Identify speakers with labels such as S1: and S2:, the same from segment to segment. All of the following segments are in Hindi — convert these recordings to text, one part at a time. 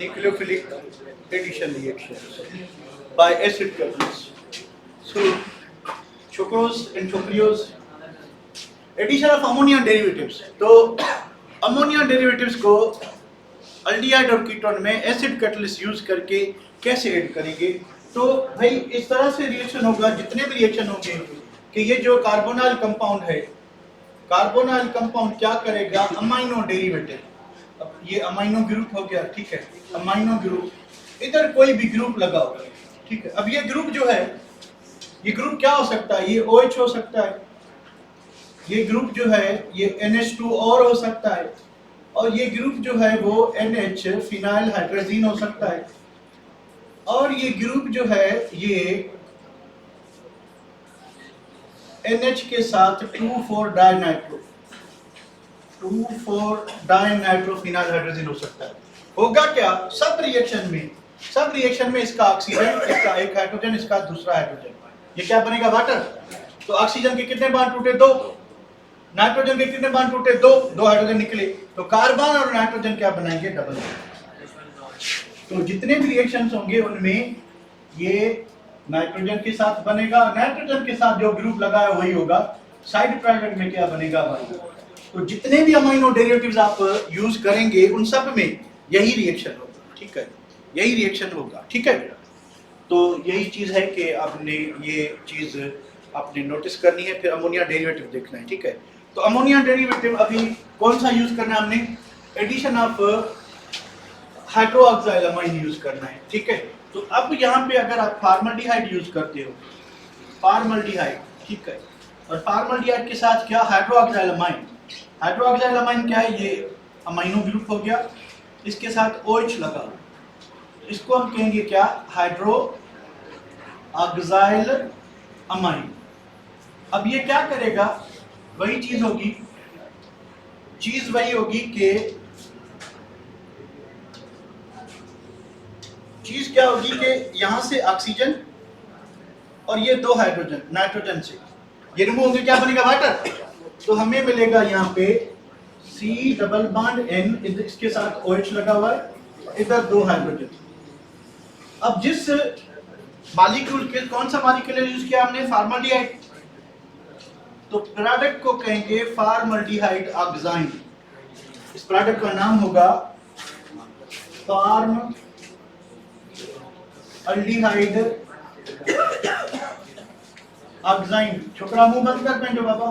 S1: nucleophilic addition reactions by acid catalyst. So, sucrose and sucrose, addition of ammonia derivatives. तो अमोनिया डेरिवेटिव्स को अल्डिहाइड और कीटोन में एसिड कैटलिस्ट यूज करके कैसे ऐड करेंगे? तो भाई इस तरह से रिएक्शन होगा, जितने भी रिएक्शन होंगे कि ये जो कार्बोनाइल कंपाउंड है, कार्बोनाइल कंपाउंड क्या करेगा? अमाइनो डेरिवेटिव, अब ये अमाइनो ग्रुप हो गया, ठीक है, अमाइनो ग्रुप, इधर कोई भी ग्रुप लगाओ, ठीक है। अब ये ग्रुप जो है, ये ग्रुप क्या हो सकता है? ये OH हो सकता है, ये ग्रुप जो है ये NH2 और हो सकता है, और ये ग्रुप जो है वो NH फिनाइल हाइड्रोजीन हो सकता है, और ये ग्रुप जो है ये NH के साथ 2,4 डाइनाइट्रो, 2,4 डाइनाइट्रो फिनाइल हाइड्रोजीन हो सकता है। होगा क्या? सब रिएक्शन में इसका ऑक्सीजन, इसका एक हाइड्रोजन, इसका दूसरा हाइड्रोजन, ये क्या बनेगा? वाटर। तो ऑक्सीजन के कितने बॉन्ड टूटे? 2। नाइट्रोजन के कितने बॉन्ड टूटे? 2 हाइड्रोजन निकले। तो कार्बन और नाइट्रोजन क्या बनाएंगे? डबल। तो जितने भी रिएक्शंस होंगे उनमें ये नाइट्रोजन के साथ बनेगा, नाइट्रोजन के साथ जो ग्रुप लगा है वही होगा। साइड प्रोडक्ट में क्या बनेगा? भाई, तो जितने भी अमीनो डेरिवेटिव्स आप यूज करेंगे उन सब में यही रिएक्शन होगा, ठीक है, यही रिएक्शन होगा, ठीक है। तो यही चीज है कि आपने ये चीज आपने नोटिस करनी है, फिर अमोनिया डेरिवेटिव देखना है, ठीक है। तो अमोनिया डेरिवेटिव अभी कौन सा यूज करना है? हमने addition of hydroxyl amine use करना है, ठीक है। तो अब यहाँ पे अगर आप फॉर्मल्डिहाइड यूज करते हो, फॉर्मल्डिहाइड, ठीक है, और फॉर्मल्डिहाइड के साथ क्या? Hydroxyl amine. हाइड्रोक्साइल अमाइन क्या है? ये अमाइनो ग्रुप हो गया, इसके साथ OH लगा, इसको हम कहेंगे क्या? Hydroxyl amine. अब ये क्या करेगा? वही चीज होगी, चीज वही होगी कि चीज क्या होगी कि यहां से ऑक्सीजन और ये 2 हाइड्रोजन नाइट्रोजन से ये रिमूव होंगे, क्या बनेगा? वाटर। तो हमें मिलेगा यहाँ पे C डबल बॉन्ड N, इसके साथ OH लगा हुआ है, इधर 2 हाइड्रोजन। अब जिस मॉलिक्यूल के कौन सा मॉलिक्यूल यूज किया हमने? फॉर्मल्डिहाइड। तो प्रोडक्ट को कहेंगे फॉर्मल्डिहाइड ऑक्साइन। इस प्रोडक्ट का नाम होगा फॉर्मल्डिहाइड ऑक्साइन। छोकरा मुंह बंद कर पेंटो बाबा।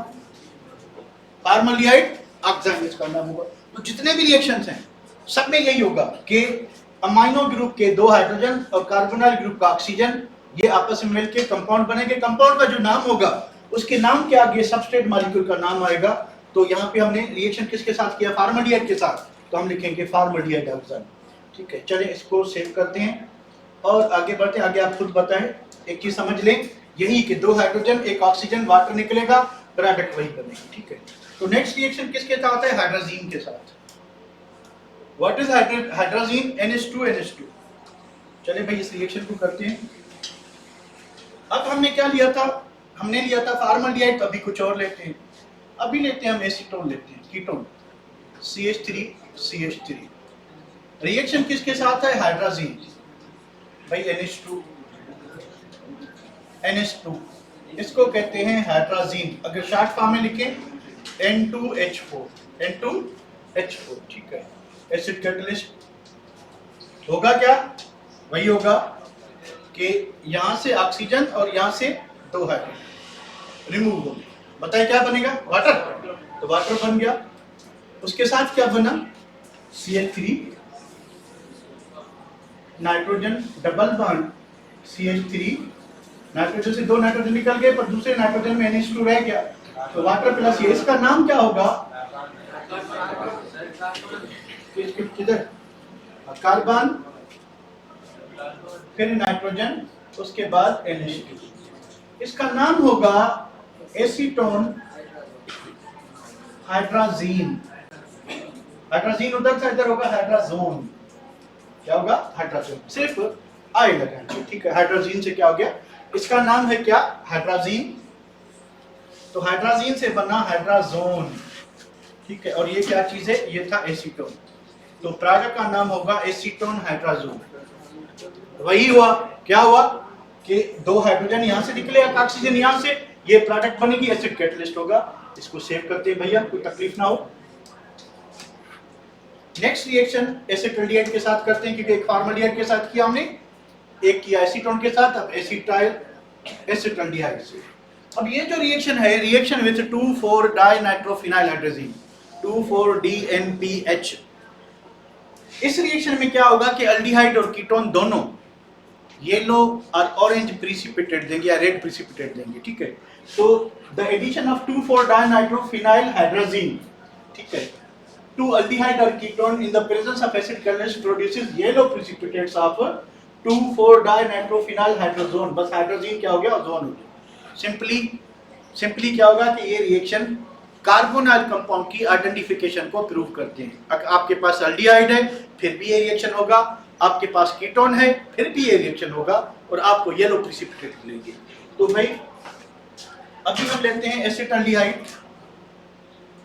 S1: फॉर्मल्डिहाइड ऑक्साइन इसका नाम होगा। तो जितने भी रिएक्शंस हैं सब में यही होगा कि अमाइनो ग्रुप के 2 हाइड्रोजन और कार्बोनाइल ग्रुप का ऑक्सीजन, ये आपस में मिलकर कंपाउंड बनेंगे। कंपाउंड का जो नाम होगा उसके नाम के आगे सबस्ट्रेट मॉलिक्यूल का नाम आएगा। तो यहाँ पे हमने रिएक्शन किसके साथ किया? फॉर्मल्डिहाइड के साथ, तो हम लिखेंगे फॉर्मल्डिहाइड ऑक्साइन, ठीक है। चलिए इसको सेव करते हैं और आगे बढ़ते हैं। आगे आप खुद बताएं, एक चीज समझ लें, यही कि 2 हाइड्रोजन, 1 ऑक्सीजन, वाटर निकलेगा, प्रोडक्ट वही बनेगा, ठीक है। तो नेक्स्ट रिएक्शन किसके साथ है? हाइड्रोजीन के साथ। What is hydrazine? NH2। चलिए भाई इस रिएक्शन को करते हैं। अब हमने क्या लिया था? हमने लिया था फॉर्मल्डिहाइड, अभी कुछ और लेते हैं। अभी लेते हैं हम एसीटोन, लेते हैं कीटोन, CH3CH3। रिएक्शन किसके साथ है? हाइड्रोजीन, भाई NH2, इसको कहते हैं हाइड्रोजीन। अगर शॉर्ट फॉर्म में लिखें N2H4, ठीक है। एसिड कैटलिस्ट होगा क्या? वही होगा कि यहां से ऑक्सीजन और यहां से 2 हाइड्रोजन रिमूव होंगे। बताइए क्या बनेगा? वाटर। तो वाटर बन गया, उसके साथ क्या बना? CH3, nitrogen double bond CH3, nitrogen से 2 नाइट्रोजन निकल गए पर दूसरे नाइट्रोजन में NH2 रह गया, तो वाटर प्लस ये। इसका नाम क्या होगा? किधर? कार्बन, फिर नाइट्रोजन, उसके बाद NH2। इसका नाम होगा एसीटोन हाइड्रोजीन। हाइड्रोजीन उधर से इधर होगा हाइड्रोजोन। क्या होगा? हाइड्रोजोन, सिर्फ आई लगाएंगे, ठीक है। हाइड्रोजीन से क्या हो गया? इसका नाम है क्या? हाइड्रोजीन। तो हाइड्रोजीन से बना हाइड्रोजोन, ठीक है। और ये क्या चीज है? ये था एसीटोन। तो प्रोडक्ट का नाम होगा एसीटोन हाइड्राजोन। वही हुआ, क्या हुआ कि दो हाइड्रोजन यहां से निकले, एक ऑक्सीजन यहां से, ये प्रोडक्ट बनेगी, एसिड कैटलिस्ट होगा। इसको सेव करते हैं भैया, कोई तकलीफ ना हो। नेक्स्ट रिएक्शन एसिटाल्डिहाइड के साथ करते हैं, क्योंकि एक फॉर्मल्डिहाइड के साथ किया हमने, एक किया एसीटोन के साथ, अब एसिटाइल एसिटाल्डिहाइड से। अब ये जो रिएक्शन है, रिएक्शन विद 2,4-डाइनाइट्रोफिनाइलहाइड्रोजीन 2,4-DNPH। इस रिएक्शन में क्या होगा कि अल्डिहाइड और कीटोन दोनों येलो और ऑरेंज प्रिसिपिटेट देंगे या रेड प्रिसिपिटेट देंगे, ठीक है। तो द एडिशन ऑफ 2,4-डाइनाइट्रोफिनाइलहाइड्रोजीन, ठीक है, टू अल्डिहाइड और ketone in the presence of acid catalyst produces yellow precipitates of two four dinitrophenylhydrazone. बस हाइड्रोजीन क्या हो गया, ओजोन हो गया। सिंपली क्या होगा कि ये रिएक्शन कार्बोनाइल कंपाउंड की आइडेंटिफिकेशन को प्रूव करते हैं। अगर आपके पास अल्डिहाइड है फिर भी ये रिएक्शन होगा, आपके पास कीटोन है फिर भी ये रिएक्शन होगा, और आपको येलो प्रिसिपिटेट मिलेंगे। तो भाई अभी हम लेते हैं एसिटाल्डिहाइड।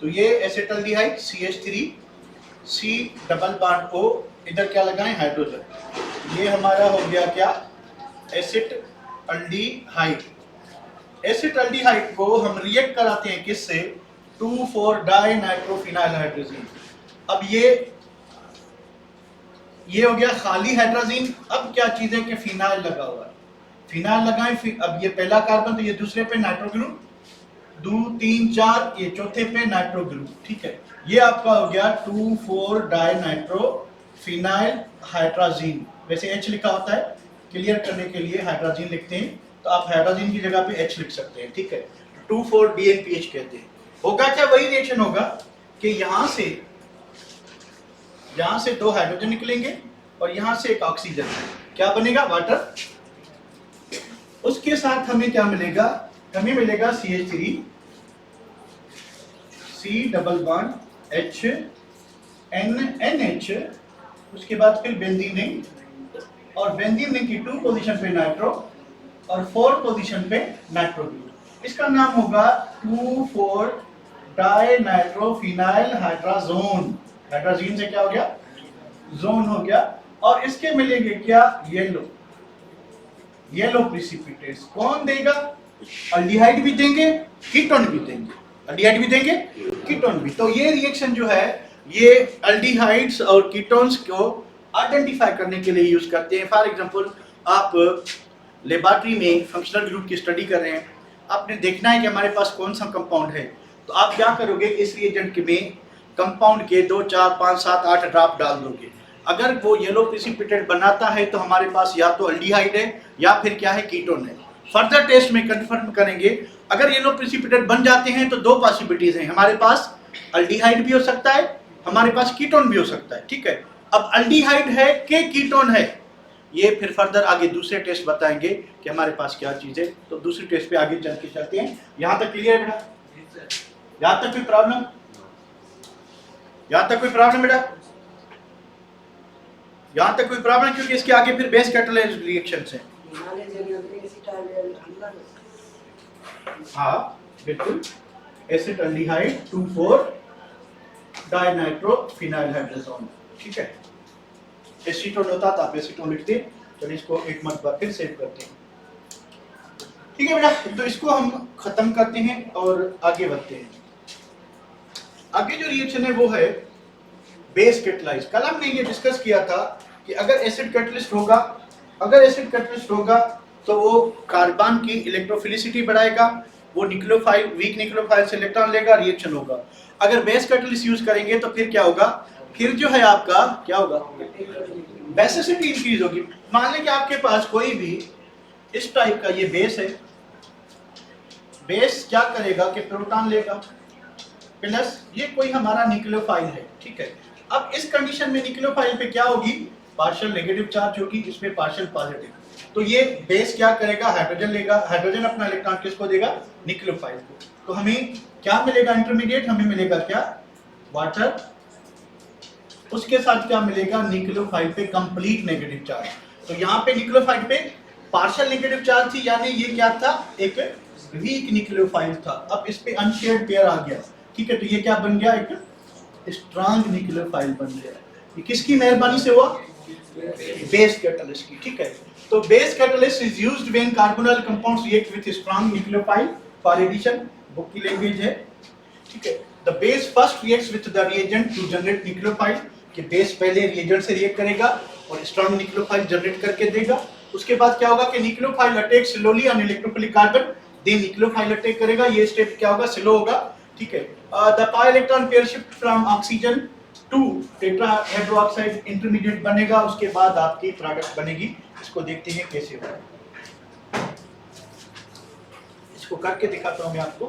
S1: तो ये acetaldehyde CH3 C double bond O, इधर क्या लगाएं, हाइड्रोजन। ये हमारा हो गया क्या, एसिटाल्डिहाइड। एसिटाल्डिहाइड को हम रिएक्ट कराते हैं किससे, 2,4-डाइनाइट्रोफिनाइलहाइड्रोजीन। अब ये हो गया खाली हाइड्रोजीन। अब क्या चीज है कि फिनाइल लगा हुआ है, फिनाइल लगाएं। अब ये पहला कार्बन, तो ये दूसरे पे नाइट्रो ग्रुप, 2 3 4, ये चौथे पे नाइट्रो ग्रुप, ठीक है। ये आपका हो गया 2,4-डाइनाइट्रोफिनाइलहाइड्रोजीन। वैसे H लिखा होता है, क्लियर करने के लिए हाइड्रोजीन लिखते हैं, तो आप हाइड्रोजीन की जगह पे H लिख सकते हैं, ठीक है। 2,4-DNPH कहते हैं। होगा क्या, वही रिएक्शन होगा कि यहाँ से दो हाइड्रोजन निकलेंगे और यहाँ से एक ऑक्सीजन, क्या बनेगा, वाटर। उसके साथ हमें क्या मिलेगा, हमें मिलेगा CH3 C double bond H NH, उसके बाद फिर बेंजीन रिंग, और बेंजीन रिंग की 2 पोजीशन पे नाइट्रो और 4 पोजीशन पे नाइट्रो ग्रुप। इसका नाम होगा 2,4-डाइनाइट्रोफिनाइलहाइड्रोजोन। हाइड्रोजीन से क्या हो गया, जोन हो गया। और इसके मिलेंगे क्या, येलो प्रिसिपिटेट्स। कौन देगा, अल्डिहाइड भी देंगे कीटोन भी देंगे, अल्डिहाइड भी देंगे कीटोन भी। तो ये रिएक्शन जो है ये अल्डिहाइड्स और कीटोन्स को आइडेंटिफाई करने के लिए यूज करते हैं। फॉर एग्जांपल, आप लेबोरेटरी में फंक्शनल ग्रुप की स्टडी कर रहे हैं, आपने देखना है कि हमारे पास कौन सा कंपाउंड है, तो आप क्या करोगे, इस रिएजेंट में कंपाउंड के 2 4 5 7 8 ड्रॉप डाल दोगे। अगर वो येलो प्रिसिपिटेट बनाता है तो हमारे पास या तो अल्डिहाइड है या फिर क्या है, कीटोन है। फर्दर टेस्ट में कंफर्म करेंगे। अगर येलो प्रिसिपिटेट बन जाते हैं तो 2 पॉसिबिलिटीज हैं, हमारे पास अल्डिहाइड भी हो सकता है, हमारे पास कीटोन भी हो सकता है, ठीक है। अब अल्डिहाइड है कि कीटोन है, ये फिर फर्दर आगे दूसरे टेस्ट बताएंगे कि हमारे पास क्या चीज है। तो दूसरे टेस्ट पे आगे चलते हैं। यहाँ तक क्लियर है बेटा, यहाँ तक कोई प्रॉब्लम, यहाँ तक कोई प्रॉब्लम बेटा, यहाँ तक कोई प्रॉब्लम, क्योंकि इसके आगे फिर बेस कैटालाइज्ड रिएक्शंस हैं। हाँ बिल्कुल, एसिटाल्डिहाइड 2,4-डाइनाइट्रोफिनाइलहाइड्रोजोन, ठीक है। एसीटोन होता था, आप एसीटोन लिखते। चलिए इसको एक मरतबा फिर सेव करते हैं, ठीक है बेटा। तो इसको हम खत्म करते हैं और आगे बढ़ते हैं। आगे जो रिएक्शन है वो है बेस कैटालाइज। कल हमने ये डिस्कस किया था कि अगर एसिड कैटलिस्ट होगा तो वो कार्बन की इलेक्ट्रोफिलिसिटी बढ़ाएगा, वो न्यूक्लियोफाइल, वीक न्यूक्लियोफाइल से इलेक्ट्रॉन लेगा, रिएक्शन होगा। अगर बेस कैटलिस्ट यूज करेंगे तो फिर क्या होगा, फिर जो है आपका क्या होगा, बेसिसिटी इंक्रीज होगी। मान लें कि आपके पास कोई भी इस टाइप का ये बेस है, बेस क्या करेगा कि प्रोटॉन लेगा, प्लस ये कोई हमारा न्यूक्लियोफाइल है, ठीक है। अब इस कंडीशन में न्यूक्लियोफाइल पे क्या होगी, पार्शियल नेगेटिव चार्ज होगी, इसमें पार्शियल पॉजिटिव। तो ये बेस क्या करेगा, हाइड्रोजन लेगा, हाइड्रोजन अपना इलेक्ट्रॉन किसको देगा, न्यूक्लियोफाइल को। तो हमें क्या मिलेगा, इंटरमीडिएट हमें मिलेगा क्या, वाटर। उसके साथ क्या मिलेगा, न्यूक्लियोफाइल पे कंप्लीट नेगेटिव चार्ज। तो यहाँ पे न्यूक्लियोफाइल पे पार्शियल नेगेटिव चार्ज थी, यानी ये क्या था, एक वीक न्यूक्लियोफाइल था। अब इस पे अनशेयर्ड पेयर आ गया, ठीक है। तो ये क्या बन गया, एक स्ट्रॉन्ग न्यूक्लियोफाइल बन गया। ये किसकी मेहरबानी से हुआ? बेस कैटलिस्ट की, ठीक है। तो base catalyst is used when carbonyl compounds react with strong nucleophile for addition, book की लैंग्वेज है, ठीक है। The base first reacts with the reagent to generate nucleophile, कि बेस पहले रिएजेंट से रिएक्ट करेगा और स्ट्रांग न्यूक्लियोफाइल जनरेट करके देगा। उसके बाद क्या होगा कि nucleophile attack slowly on electrophilic carbon, then nucleophile attack करेगा, ये स्टेप क्या होगा? स्लो होगा, ठीक है। The pi electron pair shift from oxygen to tetrahydroxide intermediate बनेगा, उसके बाद आपकी प्रोडक्ट बनेगी। इसको देखते हैं कैसे होगा, इसको करके दिखाता हूं मैं आपको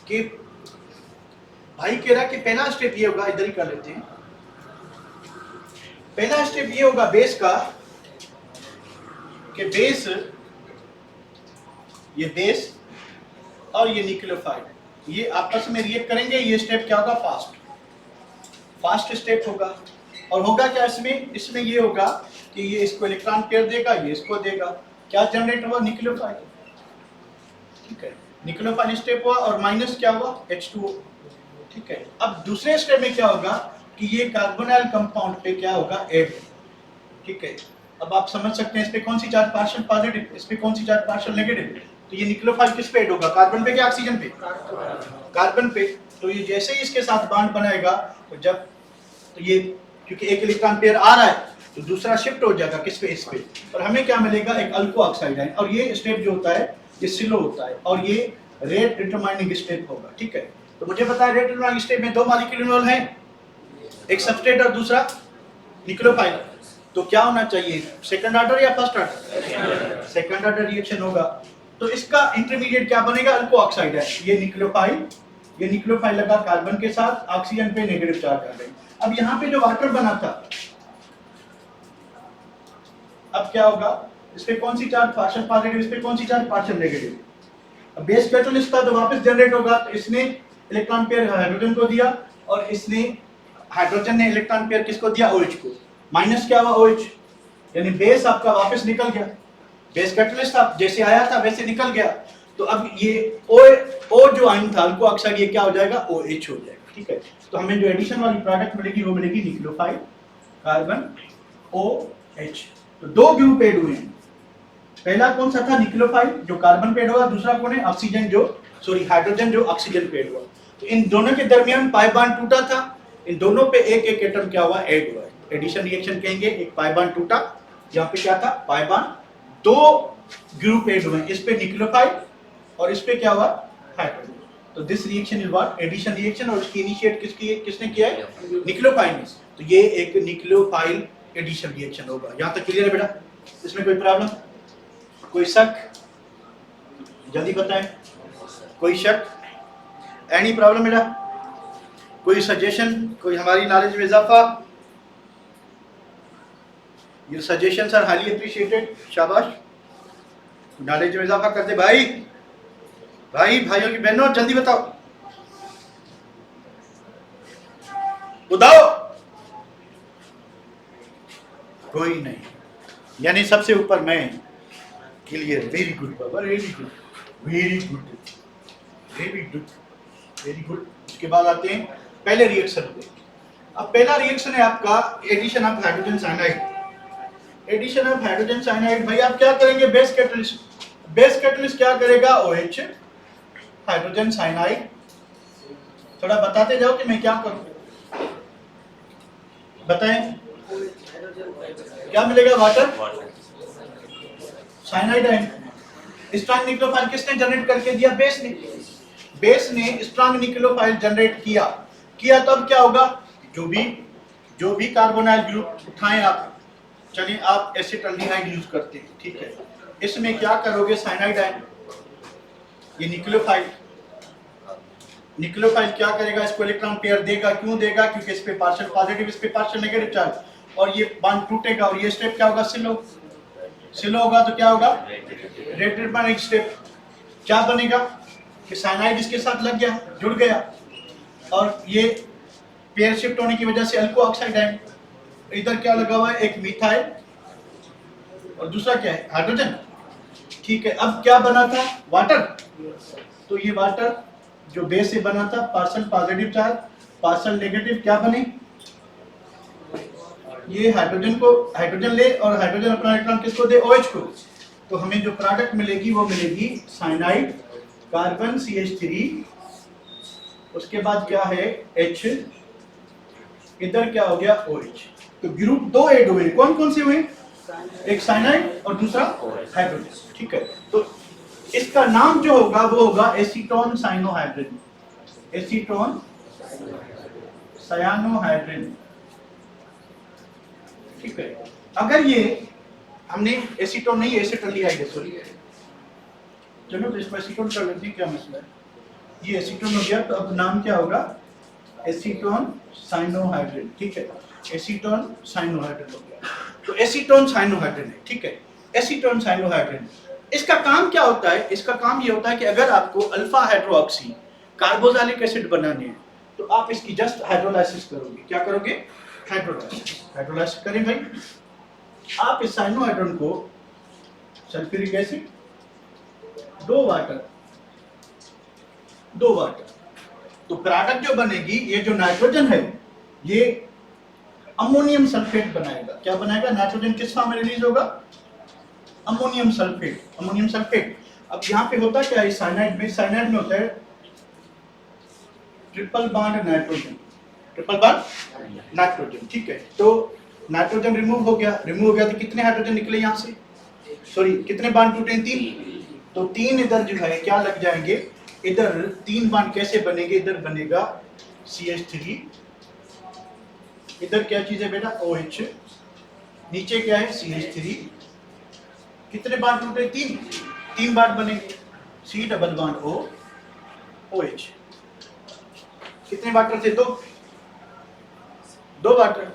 S1: कि भाई कह रहा कि पहला स्टेप ये होगा, इधर ही कर लेते हैं। पहला स्टेप ये होगा बेस का कि बेस, ये बेस और ये न्यूक्लियोफाइल ये आपस में रिएक्ट करेंगे। ये स्टेप क्या होगा? फास्ट स्टेप होगा। और होगा क्या इसमें? इसमें ये होगा कि ये इसको इलेक्ट्रॉन पेयर देगा, ये इसको देगा, क्या जनरेट हुआ? न्यूक्लियोफाइल, ठीक है। न्यूक्लियोफाइल स्टेप हुआ और माइनस क्या हुआ? H2O, ठीक है। अब दूसरे स्टेप में क्या होगा कि ये कार्बोनाइल कंपाउंड पे क्या होगा? ऐड, ठीक है। अब आप समझ सकते हैं इस पे कौन सी चार्ज पार्शियल पॉजिटिव, इस पे कौन सी चार्ज पार्शियल नेगेटिव। तो ये न्यूक्लियोफाइल किस पे ऐड होगा? कार्बन पे क्या ऑक्सीजन पे? कार्बन पे। तो ये जैसे ही इसके साथ बॉन्ड बनाएगा तो जब तो ये क्योंकि एक इलेक्ट्रॉन पेयर आ रहा है तो दूसरा शिफ्ट हो जाएगा किस पे? इस पे। और हमें क्या मिलेगा? एक अल्को ऑक्साइड आयन। और ये स्टेप जो होता है ये स्लो होता है और ये रेट डिटरमाइनिंग स्टेप होगा, ठीक है। तो मुझे पता है रेट डिटरमाइनिंग स्टेप में दो मॉलिक्यूल इन्वॉल्व हैं, एक सबस्ट्रेट और दूसरा न्यूक्लियोफाइल। तो क्या होना चाहिए? सेकंड ऑर्डर या first order? Second order reaction होगा। तो इसका इंटरमीडिएट क्या बनेगा? अल्को ऑक्साइड है। ये न्यूक्लियोफाइल लगा कार्बन के साथ, ऑक्सीजन पे नेगेटिव चार्ज आ गई। अब यहाँ पे जो वाटर बना था, अब क्या होगा? इस पे कौन सी चार्ज पार्शियल पॉजिटिव, इस पे कौन सी चार्ज पार्शियल नेगेटिव। अब बेस कैटलिस्ट था तो वापस जनरेट होगा, तो इसने इलेक्ट्रॉन पेयर हाइड्रोजन को दिया और इसने हाइड्रोजन ने इलेक्ट्रॉन पेयर किसको दिया? OH को। माइनस क्या हुआ? OH, यानी बेस आपका वापस निकल गया। बेस कैटलिस्ट था, जैसे आया था वैसे निकल गया। तो अब ये O जो आयन था अल्को ऑक्साइड, ये क्या हो जाएगा? OH हो जाएगा, ठीक है। तो हमें जो एडिशन वाली प्रोडक्ट मिलेगी वो मिलेगी न्यूक्लियोफाइल कार्बन OH। तो दो ग्रुप ऐड हुए हैं। पहला कौन सा था? न्यूक्लियोफाइल जो कार्बन पे ऐड हुआ, दूसरा कौन है? हाइड्रोजन जो ऑक्सीजन पे ऐड हुआ। तो इन दोनों के दरमियान पाई बॉन्ड टूटा था, इन दोनों पे एक एक एटम क्या हुआ? ऐड हुआ। एडिशन रिएक्शन कहेंगे। एक पाई बॉन्ड टूटा, यहाँ पे क्या था? Pi bond. दो ग्रुप ऐड हुए, इस पे न्यूक्लियोफाइल और इस पे क्या हुआ? हाइड्रोजन। तो this reaction is what? Addition reaction. और इसकी इनिशिएट किसने किया है? न्यूक्लियोफाइल ने। तो ये एक न्यूक्लियोफाइल एडिशन रिएक्शन होगा। यहाँ तक क्लियर है बेटा? इसमें कोई प्रॉब्लम, कोई शक? जल्दी बताएं, कोई शक? एनी प्रॉब्लम बेटा? कोई सजेशन, कोई हमारी नॉलेज में इजाफा? Your suggestions are highly appreciated. शाबाश, नॉलेज में इजाफा करते भाई। भाइयों की बहनों जल्दी बताओ, बताओ। कोई नहीं, यानी सबसे ऊपर मैं। क्लियर, वेरी गुड बाबा, very good, very good, very good, very good. उसके बाद आते हैं पहले रिएक्शन पे। अब पहला रिएक्शन है आपका addition of hydrogen cyanide. Addition of hydrogen cyanide भाई आप क्या करेंगे? बेस कैटलिस्ट क्या करेगा? OH hydrogen cyanide. थोड़ा बताते जाओ कि मैं क्या करूं, बताएं। क्या मिलेगा? Water, cyanide ion. Strong nucleophile किसने जनरेट करके दिया? बेस ने स्ट्रांग न्यूक्लियोफाइल जनरेट किया तब क्या होगा? जो भी कार्बोनाइल ग्रुप उठाएं आप, चलिए आप एसिटाल्डिहाइड यूज करते हैं, ठीक है। इसमें क्या करोगे? साइनाइड आयन, ये न्यूक्लियोफाइल क्या करेगा? इसको इलेक्ट्रॉन पेयर देगा। क्यों देगा? क्योंकि इस पे पार्शियल पॉजिटिव, इस पे पार्शियल नेगेटिव चार्ज, और ये बॉन्ड टूटेगा और ये स्टेप क्या होगा? स्लो होगा। तो क्या होगा? Rate determining step. क्या बनेगा कि साइनाइड इसके साथ लग गया, जुड़ गया, और ये पेयर शिफ्ट होने की वजह से अल्को ऑक्साइड आयन। इधर क्या लगा हुआ है? एक मिथाइल और दूसरा क्या है? हाइड्रोजन, ठीक है। अब क्या बना था? वाटर। तो ये वाटर जो बेस से बना था, partial positive charge, partial negative, क्या बने? ये हाइड्रोजन ले और हाइड्रोजन अपना इलेक्ट्रॉन किसको दे, OH को। तो हमें जो प्रोडक्ट मिलेगी वो मिलेगी साइनाइड कार्बन CH3, उसके बाद क्या है H, इधर क्या हो गया OH। तो ग्रुप 2 ऐड हुए, कौन कौन से हुए, एक साइनाइड और दूसरा हाइड्रोजन, ठीक है। तो इसका नाम जो होगा वो होगा एसीटोन साइनोहाइड्रिन, एसीटोन साइनोहाइड्रिन, ठीक है। अगर ये हमने एसीटोन नहीं एसिटाल्डिहाइड है, सॉरी, चलो तो इसमें एसीटोन कर लेते हैं, क्या मसला है, ये एसीटोन हो गया, तो अब नाम क्या होगा, एसीटोन साइनोहाइड्रिन, ठीक है, एसीटोन साइनोहाइड्रिन हो गया। तो एसीटोन साइनोहाइड्रिन है, ठीक है, एसीटोन साइनोहाइड्रिन। इसका काम क्या होता है, इसका काम ये होता है कि अगर आपको अल्फा हाइड्रोक्सी कार्बोक्सिलिक एसिड बनाने हैं तो आप इसकी जस्ट हाइड्रोलाइसिस करोगे, क्या करोगे, हाइड्रोलाइसिस करें भाई। आप इस साइनोहाइड्रिन को सल्फ्यूरिक एसिड, 2 वाटर, तो प्रोडक्ट जो बनेगी, ये जो नाइट्रोजन है ये अमोनियम सल्फेट बनाएगा, क्या बनाएगा, नाइट्रोजन किस फॉर्म में रिलीज होगा, अमोनियम सल्फेट। अब यहाँ पे होता क्या है, साइनाइड में होता है ट्रिपल बॉन्ड नाइट्रोजन, ठीक है। तो नाइट्रोजन रिमूव हो गया तो कितने हाइड्रोजन निकले यहाँ से, सॉरी कितने बॉन्ड टूटे, 3। तो 3 इधर जो है क्या लग जाएंगे, इधर 3 बॉन्ड कैसे बनेंगे, इधर बनेगा CH3, इधर क्या चीज है बेटा, OH, नीचे क्या है CH3, कितने बॉन्ड टूटे, 3 बॉन्ड बनेंगे, C double bond O OH, कितने वाटर थे, 2 वाटर,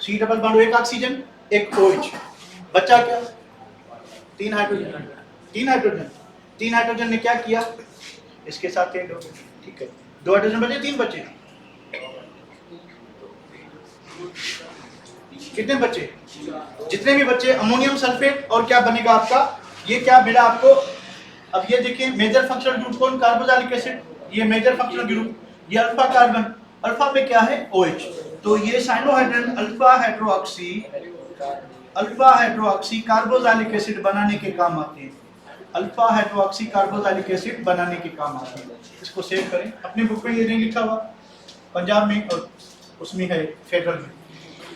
S1: C डबल बॉन्ड, एक ऑक्सीजन एक OH, बचा क्या, 3 हाइड्रोजन ने क्या किया, इसके साथ ऐड हो गए, ठीक है, 2 हाइड्रोजन बचे, 3 बचे, कितने बचे, जितने भी बचे अमोनियम सल्फेट, और क्या बनेगा आपका, ये क्या मिला आपको, अब ये देखिए मेजर फंक्शनल ग्रुप कौन, कार्बोक्सिलिक एसिड, ये मेजर फंक्शनल ग्रुप, ये अल्फा कार्बन, अल्फा पे क्या है OH, तो ये cyanohydrin alpha hydroxy carboxylic acid बनाने के काम आते हैं, अल्फा हाइड्रोक्सी कार्बोक्सिलिक एसिड बनाने के काम आते हैं। इसको सेव करें, अपने बुक में ये नहीं लिखा हुआ, पंजाब में और उसमें है फेडरल में,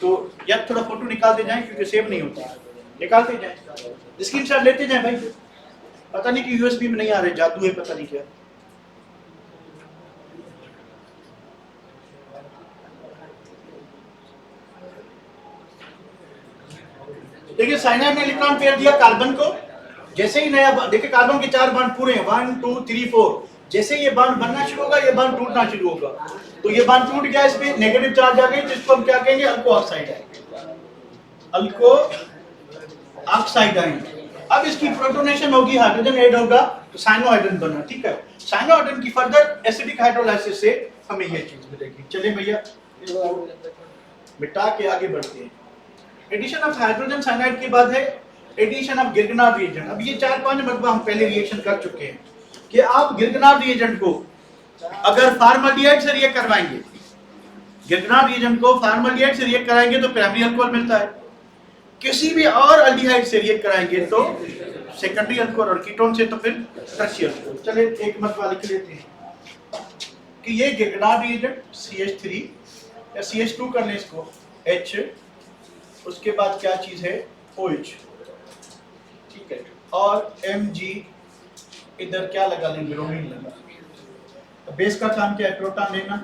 S1: तो यार थोड़ा फोटो निकाल दे जाएं क्योंकि सेव नहीं होता, निकालते जाएं, स्क्रीनशॉट लेते जाएं भाई, पता नहीं कि USB में नहीं आ रहे, जादू है पता नहीं क्या। देखिए साइनाइड ने इलेक्ट्रॉन पेयर दिया कार्बन को, जैसे ही नया, देखिए कार्बन के 4 बॉन्ड पूरे हैं, 1 2 3 4, जैसे ये बॉन्ड बनना शुरू होगा ये बॉन्ड टूटना शुरू होगा, तो ये बॉन्ड टूट गया, इस पे नेगेटिव चार्ज आ गई, जिसको हम क्या कहेंगे, अल्को ऑक्साइड आएंगे। अब इसकी प्रोटोनेशन होगी, हाइड्रोजन ऐड होगा तो साइनोहाइड्रिन बना, ठीक है। साइनोहाइड्रिन की फर्दर एसिडिक हाइड्रोलाइसिस से हमें ये चीज मिलेगी। चलिए भैया मिटा के आगे बढ़ते हैं। एडिशन ऑफ हाइड्रोजन साइनाइड के बाद है एडिशन ऑफ गिरगनार रिएजेंट। अब ये 4-5 मरतबा हम पहले रिएक्शन कर चुके हैं कि आप गिरगनार रिएजेंट को अगर फॉर्मल्डिहाइड से रिएक्ट करवाएंगे, गिरगनार रिएजेंट को फॉर्मल्डिहाइड से रिएक्ट कराएंगे तो प्राइमरी अल्कोहल मिलता है, किसी भी और अल्डिहाइड से रिएक्ट कराएंगे तो सेकेंडरी अल्कोहल, और कीटोन से तो फिर टर्शियरी अल्कोहल। चलिए एक मरतबा लिख लेते हैं कि ये गिरगनार रिएजेंट CH3 या CH2 कर ले इसको, H, उसके बाद क्या चीज है OH, ठीक है, और Mg, इधर क्या लगा लेंगे, ब्रोमीन लगा। तो बेस का काम क्या है, प्रोटॉन लेना,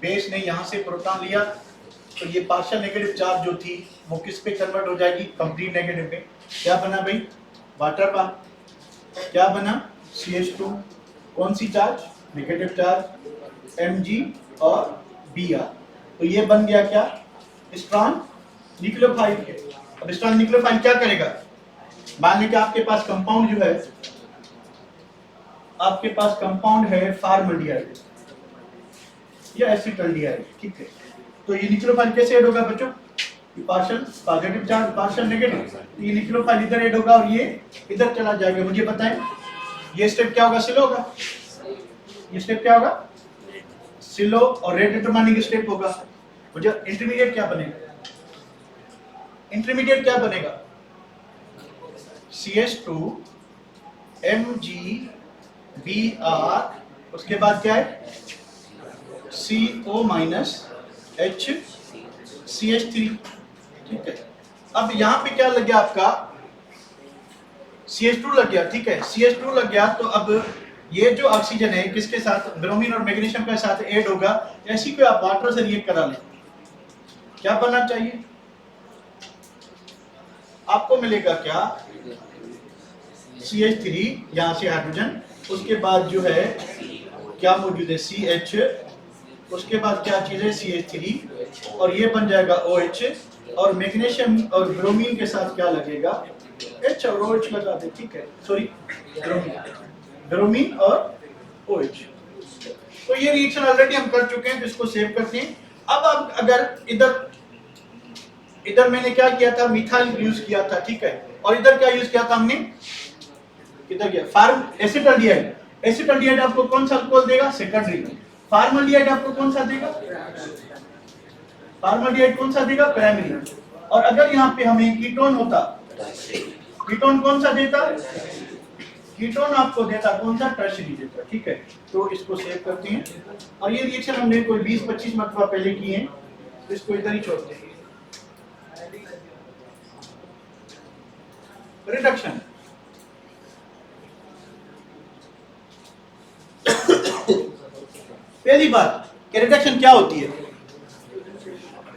S1: बेस ने यहाँ से प्रोटॉन लिया तो ये पार्शियल नेगेटिव चार्ज जो थी वो किस पे कन्वर्ट हो जाएगी, कंप्लीट नेगेटिव पे। क्या बना भाई, वाटर बॉन्ड, क्या बना CH2, कौन सी चार्ज, नेगेटिव चार्ज, Mg और Br, तो ये बन गया क्या, स्ट्रॉन्ग न्यूक्लियोफाइल। अब स्ट्रॉन्ग न्यूक्लियोफाइल क्या करेगा, मान लीजिए आपके पास कंपाउंड जो है, आपके पास कंपाउंड है फॉर्मल्डिहाइड या एसिटाल्डिहाइड, ठीक है, तो ये न्यूक्लियोफाइल कैसे ऐड होगा बच्चों, partial positive charge partial negative, तो ये न्यूक्लियोफाइल इधर ऐड होगा और ये इधर चला जाएगा। मुझे बताएं ये स्टेप क्या होगा, सिलो होगा, ये स्टेप क्या होगा, सिलो, और रेट डिटरमाइनिंग स्टेप होगा। मुझे इंटरमीडिएट क्या बनेगा? इंटरमीडिएट क्या बनेगा? CH2 MgBr, उसके बाद क्या है? CO माइनस H CH3, ठीक है। अब यहां पे क्या लग गया आपका? CH2 लग गया, ठीक है। CH2 लग गया तो अब ये जो ऑक्सीजन है किसके साथ? ब्रोमीन और मैग्नीशियम के साथ ऐड होगा। ऐसी को आप वाटर से रिएक्ट करा लें, क्या बनना चाहिए? आपको मिलेगा क्या? CH3, यहां से हाइड्रोजन, उसके बाद जो है क्या मौजूद है? CH, उसके बाद क्या चीज है? CH3, और ये बन जाएगा OH, और मैग्नीशियम और ब्रोमीन के साथ क्या लगेगा? H और OH लगा दे, ठीक है। सॉरी, ब्रोमीन और OH। तो ये रिएक्शन ऑलरेडी हम कर चुके हैं, तो इसको सेव करते हैं। अब अगर इधर मैंने क्या किया था? मिथाइल यूज किया था, ठीक है। और इधर क्या यूज किया था हमने? किधर गया? Farm acetaldehyde. एसिटाल्डिहाइड आपको कौन सा अल्कोहल देगा? सेकेंडरी। फार्माल्डिहाइड आपको कौन सा देगा? फार्माल्डिहाइड कौन सा देगा? प्राइमरी। और अगर यहाँ पे हमें कीटोन होता, कीटोन कौन सा देता? कीटोन आपको देता कौन सा? टर्शियरी देता, ठीक है। तो इसको सेव करते हैं। और ये रिएक्शन हमने कोई 20-25 मरतबा पहले किए हैं, तो इसको इधर ही छोड़ते हैं। रिडक्शन, पहली बात कि रिडक्शन क्या होती है?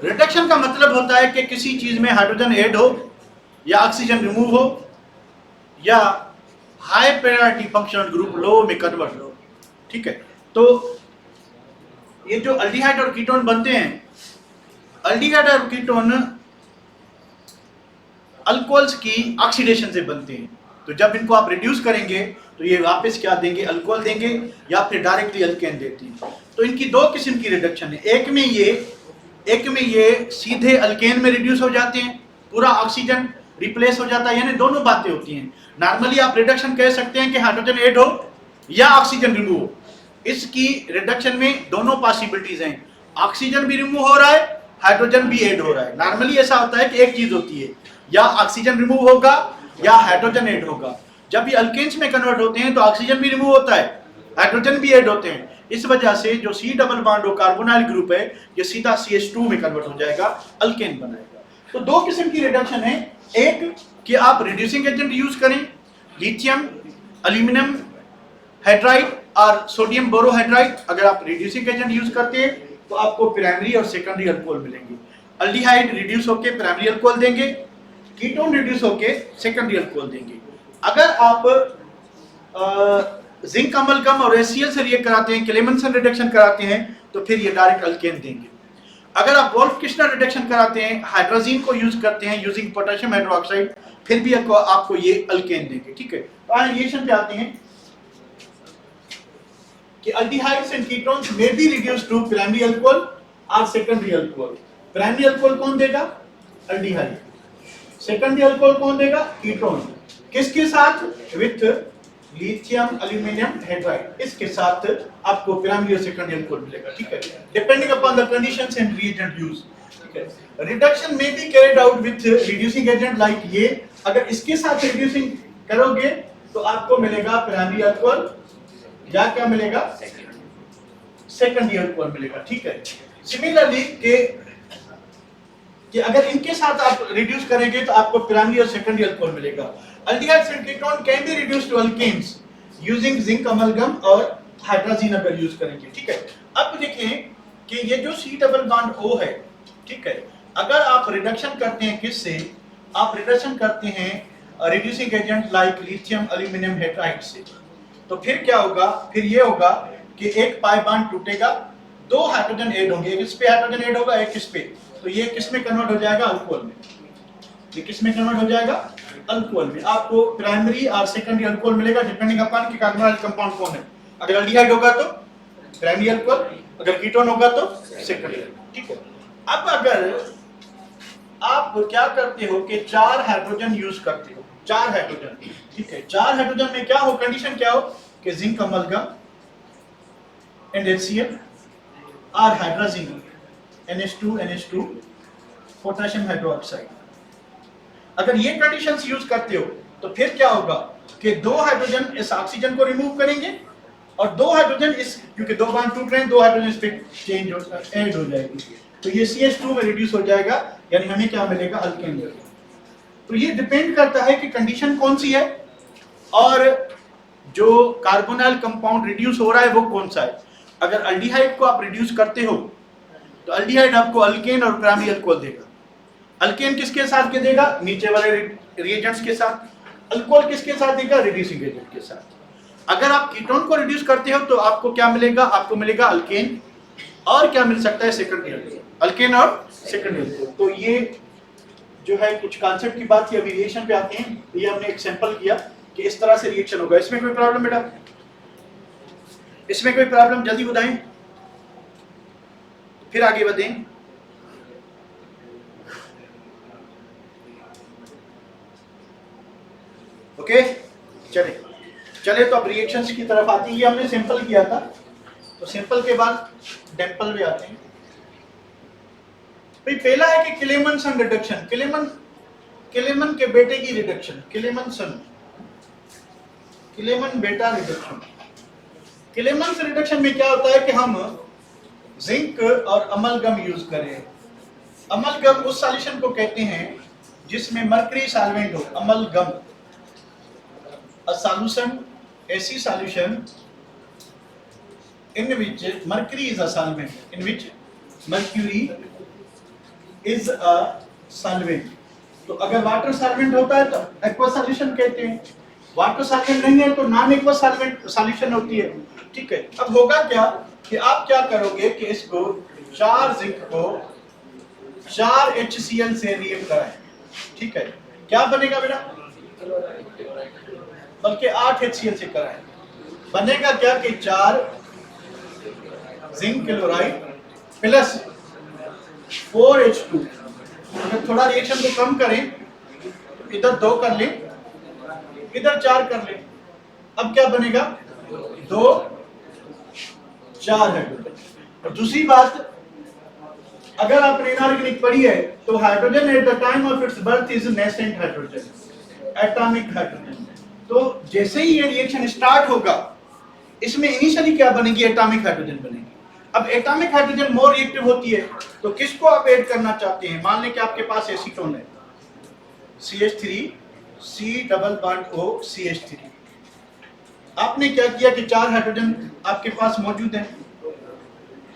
S1: रिडक्शन का मतलब होता है कि किसी चीज में हाइड्रोजन ऐड हो, या ऑक्सीजन रिमूव हो, या हाई प्रायोरिटी फंक्शनल ग्रुप लो में कन्वर्ट हो, ठीक है। तो ये जो अल्डिहाइड और कीटोन बनते हैं, अल्डिहाइड और कीटोन अल्कोहल्स की ऑक्सीडेशन से बनते हैं। तो जब इनको आप रिड्यूस करेंगे तो ये वापस क्या देंगे? अल्कोहल देंगे, या फिर डायरेक्टली अल्केन देते हैं। तो इनकी दो किस्म की रिडक्शन है। एक में ये सीधे अल्केन में रिड्यूस हो जाते हैं, पूरा ऑक्सीजन रिप्लेस हो जाता है, यानी दोनों बातें होती हैं। नॉर्मली आप रिडक्शन कह सकते हैं कि हाइड्रोजन ऐड हो या ऑक्सीजन रिमूव हो। इसकी रिडक्शन में दोनों पॉसिबिलिटीज हैं, ऑक्सीजन भी रिमूव हो रहा है, हाइड्रोजन भी ऐड हो रहा है। नॉर्मली ऐसा होता है कि एक चीज होती है, या ऑक्सीजन रिमूव होगा या हाइड्रोजन ऐड होगा। जब ये अल्केन्स में कन्वर्ट होते हैं तो ऑक्सीजन भी रिमूव होता है, हाइड्रोजन भी ऐड होते हैं। इस वजह से जो C डबल बॉन्ड और कार्बोनाइल ग्रुप है ये सीधा CH2 में कन्वर्ट हो जाएगा, अल्केन बनाएगा। तो दो किस्म की रिडक्शन है। एक कि आप रिड्यूसिंग एजेंट यूज करें, लिथियम एल्यूमिनियम हाइड्राइड और सोडियम बोरोहाइड्राइड। अगर आप रिड्यूसिंग एजेंट यूज करते हैं तो आपको प्राइमरी और सेकेंडरी अल्कोहल मिलेंगे। अल्डिहाइड रिड्यूस होकर प्राइमरी अल्कोहल देंगे, कीटोन रिड्यूस होकर सेकेंडरी अल्कोहल देंगे। अगर आप जिंक अमलगम और HCl से रिएक्ट कराते हैं, क्लेमेंसन रिडक्शन कराते हैं, तो फिर ये डायरेक्ट अल्केन देंगे। अगर आप वोल्फ किश्नर रिडक्शन कराते हैं, हाइड्रोजीन को यूज करते हैं यूजिंग पोटेशियम हाइड्रोक्साइड, फिर भी आपको ये अल्केन देंगे, ठीक है। तो आइए रिएक्शन पे आते हैं कि aldehydes and ketones may be reduced to primary alcohol or secondary alcohol. Primary alcohol कौन देगा? aldehyde. सेकेंडरी अल्कोहल कौन देगा? कीटोन। किसके साथ? With lithium aluminium hydride. इसके साथ आपको प्राइमरी और सेकेंडरी अल्कोहल मिलेगा, ठीक है, depending upon the conditions and reagent use, ठीक है। रिडक्शन में be carried out with reducing agent like ये। अगर इसके साथ रिड्यूसिंग करोगे तो आपको मिलेगा प्राइमरी अल्कोहल, या क्या मिलेगा? सेकेंडरी अल्कोहल मिलेगा, ठीक है। सिमिलरली कि अगर इनके साथ आप रिड्यूस करेंगे तो आपको प्राइमरी और सेकेंडरी अल्कोहल मिलेगा। Aldehydes and ketone can be reduced to alkanes using zinc amalgam और हाइड्रोजीन अगर यूज करेंगे, ठीक है। अब देखें कि ये जो C डबल बॉन्ड O है, ठीक है, अगर आप रिडक्शन करते हैं किससे? आप रिडक्शन करते हैं reducing agent like lithium aluminium hydride से, तो फिर क्या होगा? फिर ये होगा कि एक पाई बॉन्ड टूटेगा, दो हाइड्रोजन ऐड होंगे, एक इस पे हाइड्रोजन ऐड होगा, एक इस पे, तो ये किस में कन्वर्ट हो जाएगा? अल्कोहल में। ये किस में कन्वर्ट हो जाएगा? अल्कोहल में। आपको प्राइमरी और सेकेंडरी अल्कोहल मिलेगा डिपेंडिंग अपॉन कि कार्बोनाइल कंपाउंड कौन है। अगर अल्डिहाइड होगा तो प्राइमरी अल्कोहल, अगर कीटोन होगा तो सेकेंडरी, ठीक है। अब अगर आप क्या करते हो कि 4 हाइड्रोजन यूज करते हो, 4 हाइड्रोजन, ठीक है, 4 हाइड्रोजन में क्या हो? कंडीशन क्या हो कि जिंक अमलगम एंड HCl और हाइड्रोजीन, NH2 पोटेशियम हाइड्रोक्साइड। अगर ये कंडीशंस यूज करते हो तो फिर क्या होगा कि 2 हाइड्रोजन इस ऑक्सीजन को रिमूव करेंगे और 2 हाइड्रोजन इस, क्योंकि 2 बॉन्ड टूट रहे हैं, 2 हाइड्रोजन इस पे चेंज हो ऐड हो जाएगी, तो ये CH2 में रिड्यूस हो जाएगा, यानी हमें क्या मिलेगा, अल्केन मिलेगा। तो ये डिपेंड करता है कि कंडीशन कौन सी है और जो कार्बोनाइल कंपाउंड रिड्यूस हो रहा है वो कौन सा है। अगर अल्डिहाइड को आप रिड्यूस करते हो तो अल्डिहाइड आपको अल्केन और प्राइमरी अल्कोहल देगा। अल्केन किसके साथ के देगा, नीचे वाले रिएजेंट्स के साथ। अल्कोहल किसके साथ देगा, रिड्यूसिंग एजेंट के साथ। अगर आप कीटोन को रिड्यूस करते हो तो आपको क्या मिलेगा, आपको मिलेगा अल्केन और क्या मिल सकता है, सेकेंडरी अल्केन और सेकेंडरी। तो ये जो है कुछ कॉन्सेप्ट की बात की, अभी रिएक्शन पे आते हैं। ये हमने एक सैंपल किया कि इस तरह से रिएक्शन होगा। इसमें कोई प्रॉब्लम बेटा, इसमें कोई प्रॉब्लम, जल्दी बताएं फिर आगे बढ़ें। ओके चले चले तो अब रिएक्शंस की तरफ आते हैं। ये हमने सिंपल किया था, तो सिंपल के बाद डेम्पल में आते हैं। भाई पहला है कि क्लेमनसन रिडक्शन, क्लेमन के बेटे की रिडक्शन, क्लेमन बेटा रिडक्शन। क्लेमन रिडक्शन में क्या होता है कि हम जिंक और अमलगम यूज करें। अमलगम उस सॉल्यूशन को कहते हैं जिसमें मर्करी सॉल्वेंट हो, अमलगम। A solution, ऐसी solution in which mercury is a solvent, in which mercury is a solvent। तो अगर वाटर सॉल्वेंट होता है तो एक्वा सॉल्यूशन कहते हैं, वाटर सॉल्वेंट नहीं है तो नॉन एक्वा सॉल्वेंट सॉल्यूशन होती है। ठीक है, अब होगा क्या कि आप क्या करोगे कि इसको 4 जिंक को 4 HCl से रिएक्ट कराएं। ठीक है, क्या बनेगा बेटा, बल्कि 8 HCl से कराएं। बनेगा क्या कि 4 जिंक क्लोराइड प्लस 4H2। अगर थोड़ा रिएक्शन को कम करें, इधर 2 कर लें, इधर 4 कर लें। अब क्या बनेगा, 2 4 हाइड्रोजन। और दूसरी बात, अगर आपने इनऑर्गेनिक पढ़ी है तो hydrogen at the time of its birth is nascent hydrogen, atomic hydrogen. तो जैसे ही ये रिएक्शन स्टार्ट होगा, इसमें इनिशियली क्या बनेगी, एटॉमिक हाइड्रोजन बनेगी। अब एटॉमिक हाइड्रोजन मोर रिएक्टिव होती है, तो किसको आप ऐड करना चाहते हैं। मान लें कि आपके पास एसीटोन है, CH3 C double bond O CH3। आपने क्या किया कि 4 हाइड्रोजन आपके पास मौजूद है,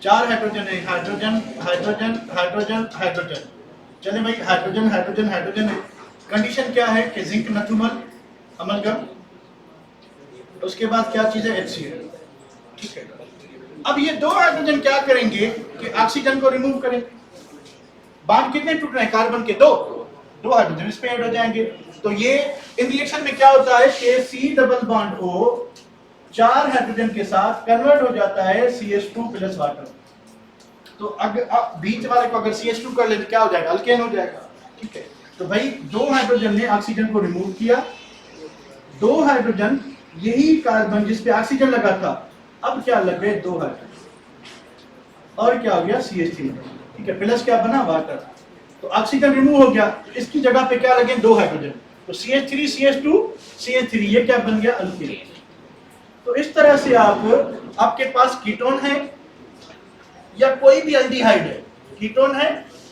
S1: 4 हाइड्रोजन है, हाइड्रोजन हाइड्रोजन हाइड्रोजन हाइड्रोजन। चले भाई, हाइड्रोजन हाइड्रोजन हाइड्रोजन है। कंडीशन क्या है कि जिंक नथुमल अमलगम, उसके बाद क्या चीज है, HCl। ठीक है, अब ये 2 हाइड्रोजन क्या करेंगे कि ऑक्सीजन को रिमूव करें। बॉन्ड कितने टूट रहे हैं, कार्बन के 2 हाइड्रोजन इस पे ऐड हो जाएंगे। तो ये इन रिएक्शन में क्या होता है कि C double bond O 4 hydrogen के साथ कन्वर्ट हो जाता है CH2 प्लस वाटर। तो अगर बीच वाले को अगर CH2 कर ले तो क्या हो जाएगा, अल्केन हो जाएगा। ठीक है, तो भाई 2 हाइड्रोजन ने ऑक्सीजन को रिमूव किया, 2 हाइड्रोजन यही कार्बन जिस पे ऑक्सीजन लगा था, अब क्या लग गए 2 हाइड्रोजन और क्या हो गया CH3। ठीक है, प्लस क्या बना, वाटर। तो ऑक्सीजन रिमूव हो गया, इसकी जगह पे क्या लगे, 2 हाइड्रोजन। तो CH3 CH2 CH3, ये क्या बन गया, अल्केन। तो इस तरह से आपके पास कीटोन है या कोई भी अल्डिहाइड है, कीटोन है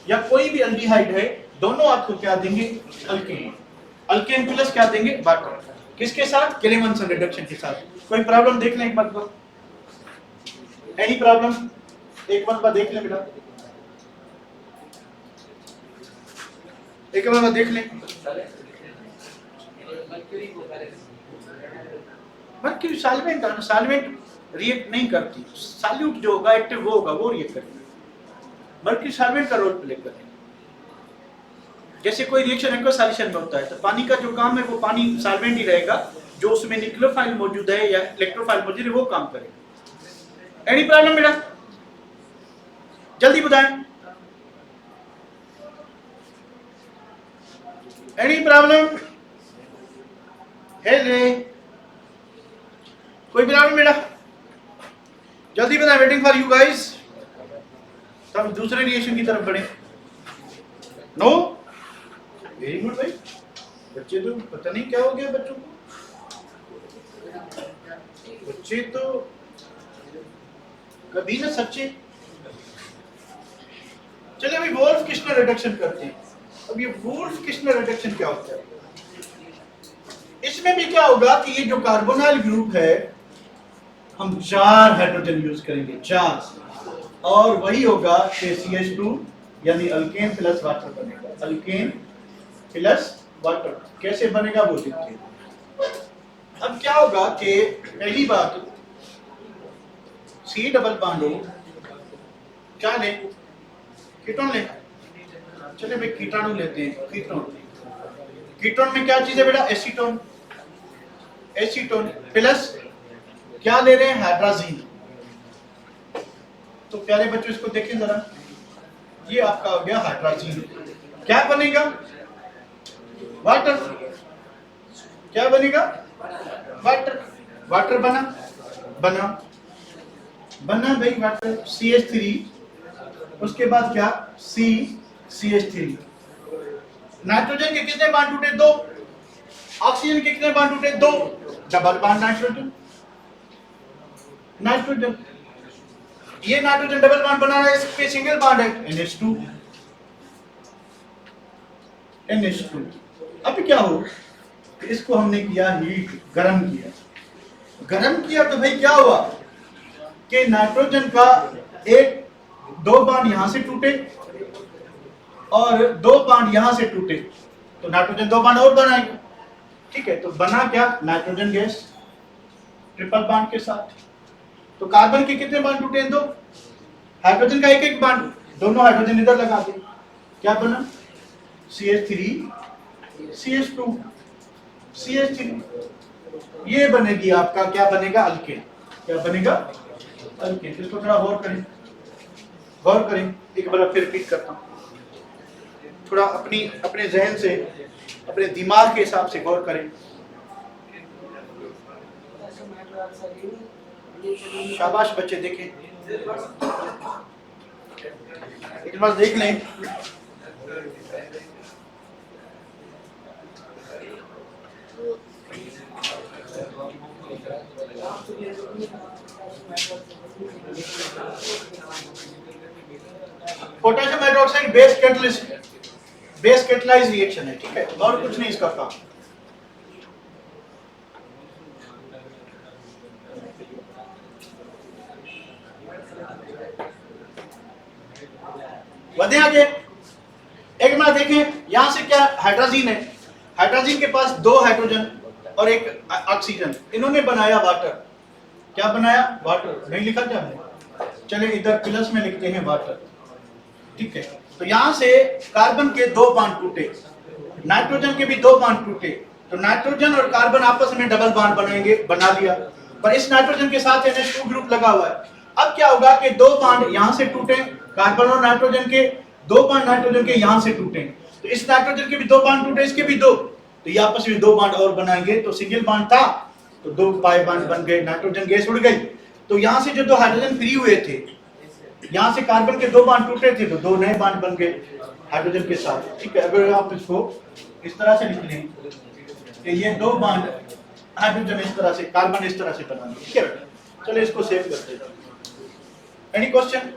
S1: या कोई भी अल्डिहाइड है, दोनों आपको क्या देंगे, अल्केन। अल्केन प्लस क्या देंगे, वाटर। किसके साथ, क्लेमनसन रिडक्शन के साथ। कोई प्रॉब्लम देख लें एक बार को, एनी प्रॉब्लम, एक बार देख लें बेटा, एक बार देख लें। मर्क्यूरी सॉल्वेंट है, सॉल्वेंट रिएक्ट नहीं करती, सॉल्यूट जो होगा एक्टिव वो होगा, वो रिएक्ट करेगी। मर्क्यूरी सॉल्वेंट का रोल प्ले करेगी। जैसे कोई रिएक्शन एक्वा सॉल्यूशन में होता है तो पानी का जो काम है वो पानी सॉल्वेंट ही रहेगा, जो उसमें न्यूक्लियोफाइल मौजूद है या इलेक्ट्रोफाइल मौजूद है वो काम करेगा। एनी प्रॉब्लम बेटा, जल्दी बताएं, एनी प्रॉब्लम है रे, कोई प्रॉब्लम बेटा, जल्दी बताएं, वेटिंग फॉर यू गाइस। सब दूसरे रिएक्शन की तरफ बढ़े। नो, वेरी गुड भाई, बच्चे तो पता नहीं क्या हो गया बच्चों को, बच्चे तो कभी ना सच्चे। चलिए अभी वोल्फ किस्नर रिडक्शन करते हैं। अब ये वोल्फ किस्नर रिडक्शन क्या होता है? इसमें भी क्या होगा कि ये जो कार्बोनाइल ग्रुप है हम 4 हाइड्रोजन यूज करेंगे, 4, और वही होगा कि CH2 यानी अल्केन प्लस वाटर बनेगा। अल्केन प्लस वाटर कैसे बनेगा वो देखते हैं। अब क्या होगा कि पहली बात C डबल बॉन्ड हो, क्या ले, कीटोन ले। चलिए भाई कीटाणु लेते हैं, कीटोन। कीटोन में क्या चीज है बेटा? एसीटोन। एसीटोन प्लस क्या ले रहे हैं? हाइड्रोजन। तो प्यारे बच्चों इसको देखें जरा, ये आपका हो गया हाइड्रोजन। क्या बनेगा? वाटर। क्या बनेगा? वाटर। वाटर बना भाई वाटर, CH3। उसके बाद क्या? CH3। नाइट्रोजन के कितने बांड टूटे? 2। ऑक्सीजन के कितने बांड टूटे? 2। Double bond nitrogen. ये नाइट्रोजन डबल बांड बना रहा है, इस पे सिंगल बांड है NH2। अब क्या हो, इसको हमने किया हीट, गरम किया तो भाई क्या हुआ कि नाइट्रोजन का 2 बांड यहां से टूटे और 2 बांड यहां से टूटे, तो नाइट्रोजन 2 बांड और बनाएगा। ठीक है, तो बना क्या? नाइट्रोजन गैस ट्रिपल बांड के साथ। तो कार्बन के कितने बांड टूटे हैं? 2। हाइड्रोजन का एक बांड, दोनों हाइड्रोजन इधर लगा दे, क्या बना? CH3 CH2 CH3। ये बनेगी आपका, क्या बनेगा? अल्केन। क्या बनेगा? अल्केन। इसको थोड़ा गौर करें, एक बार फिर रिपीट करता हूं, थोड़ा अपने जहन से, अपने दिमाग के हिसाब से गौर करें। शाबाश बच्चे, देखें एक बार देख लें। Potassium hydroxide base catalyse reaction है, ठीक है, और कुछ नहीं इसका काम। बढ़े आगे, एक बार देखें, यहां से क्या हाइड्रोजन है, हाइड्रोजन के पास 2 हाइड्रोजन और 1 ऑक्सीजन, इन्होंने बनाया वाटर। क्या बनाया? वाटर। नहीं लिखा क्या हमने? चलिए इधर प्लस में लिखते हैं वाटर। ठीक है, तो यहां से कार्बन के 2 बांड टूटे, नाइट्रोजन के भी 2 बांड टूटे, तो नाइट्रोजन और कार्बन आपस में डबल बांड बनाएंगे, बना लिया। पर इस नाइट्रोजन के साथ NH2 ग्रुप लगा हुआ है। अब क्या होगा कि 2 बांड यहां से टूटे, कार्बन और नाइट्रोजन के 2 बांड नाइट्रोजन के यहां से टूटे, तो इस नाइट्रोजन के भी 2 बांड टूटे, इसके भी 2, तो ये आपस में 2 बांड और बनाएंगे। तो सिंगल बांड था तो 2 पाई बांड बन गए, नाइट्रोजन गैस उड़ गई। तो यहां से जो 2 हाइड्रोजन फ्री हुए थे, यहां से कार्बन के 2 बांड टूटे थे, तो 2 नए बांड बन गए हाइड्रोजन के साथ। ठीक है, अगर आप इसको इस तरह से लिख लें कि ये 2 बांड हाइड्रोजन इस तरह से, कार्बन इस तरह से बना, ठीक है। चलिए इसको सेव करते हैं। Any question?